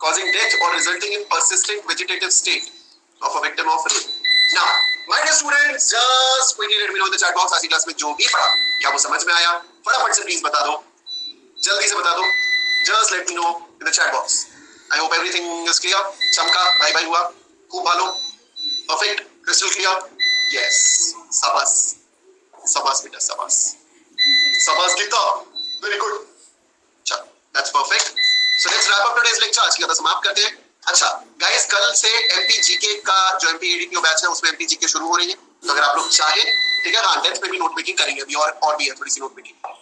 causing death or resulting in persistent vegetative state of a victim of rape now my dear students just quickly let me know in the chat box आज की क्लास में जो भी पढ़ा क्या वो समझ में आया फटाफट से प्लीज बता दो जल्दी से बता दो just let me know in the chat box I hope everything is clear चमका भाई भाई हुआ खूब भालो perfect crystal clear yes शाबाश बेटा शाबाश गीता वेरी गुड चल that's perfect so let's wrap up today's lecture आज की कथा समाप्त करते हैं अच्छा गाइस कल से एमपी जीके का जो एमपी एडीपीओ बैच है उसमें एमपी जीके शुरू हो रही है तो अगर आप लोग चाहें ठीक है हां 10th पे भी नोट मेकिंग करेंगे अभी और भी है थोड़ी सी नोट मेकिंग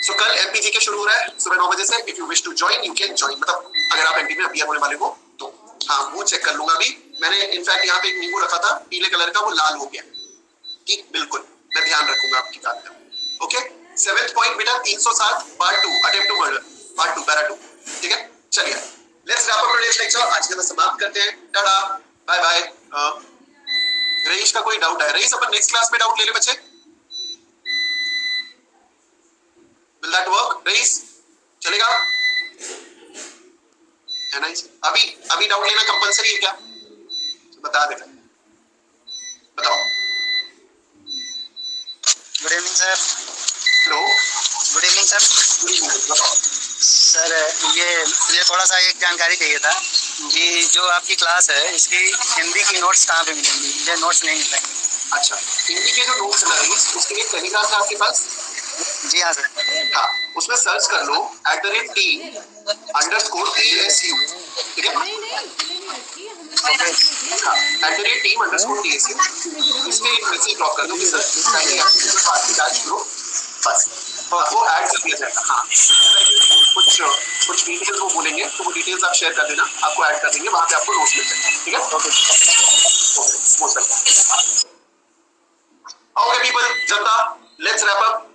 सो कल एमपी जीके शुरू हो रहा है सुबह 9 बजे से if you wish to join you can join मतलब अगर आप एमपी में अपीयर होने वाले हो तो हां वो चेक कर लूंगा अभी मैंने इनफैक्ट यहां पे एक नींबू रखा था पीले कलर का वो लाल हो गया ठीक बिल्कुल मैं ध्यान रखूंगा आपकी बात का ओके 7th पॉइंट बेटा 307 part 2 attempt to murder part 2 para 2 ठीक है चलिए let's wrap up today's lecture आज के लिए समाप्त करते हैं टाटा बाय बाय रईस का कोई डाउट है रईस अपन नेक्स्ट क्लास में डाउट ले ले बच्चे विल दैट वर्क रईस चलेगा है ना अभी डाउट लेना कंपलसरी है क्या बता देना बताओ good evening sir hello good evening sir sir ये थोड़ा सा एक जानकारी चाहिए था कि जो आपकी क्लास है इसकी हिंदी की नोट्स कहाँ पे मिलेंगी मुझे नोट्स नहीं मिल रहे अच्छा हिंदी के जो नोट्स है उसके लिए टेलीग्राम है आपके पास जी हाँ सर। हाँ, उसमें सर्च कर लो @team_TSU, ठीक है? हाँ, @team_TSU, इसमें एक मैसेज ड्रॉप कर दो कि सर काइंडली पार्टी करो, बस वो ऐड कर दिया जाएगा। हाँ, कुछ कुछ डिटेल्स वो बोलेंगे तो वो डिटेल्स आप शेयर कर देना, आपको ऐड कर देंगे, वहाँ पे आपको नोट्स मिल जाएंगे, ठीक है? Okay, most welcome. Okay people, Janata, let's wrap up.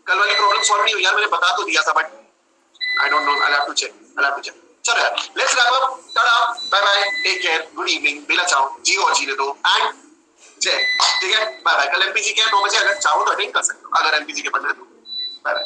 कल वाली प्रॉब्लम सॉल्व नहीं हुई यार, मैंने बता तो दिया था, but I don't know, I have to check. चलो यार, let's wrap up. Tata, bye bye, take care, good evening, Bella Ciao, जियो और जीने दो, एंड जय, ठीक है? Bye bye. कल एमपीजी के 9 बजे, अगर चाहो तो अटेंड कर सकते हो, अगर एमपीजी के पढ़ना है तो। Bye bye.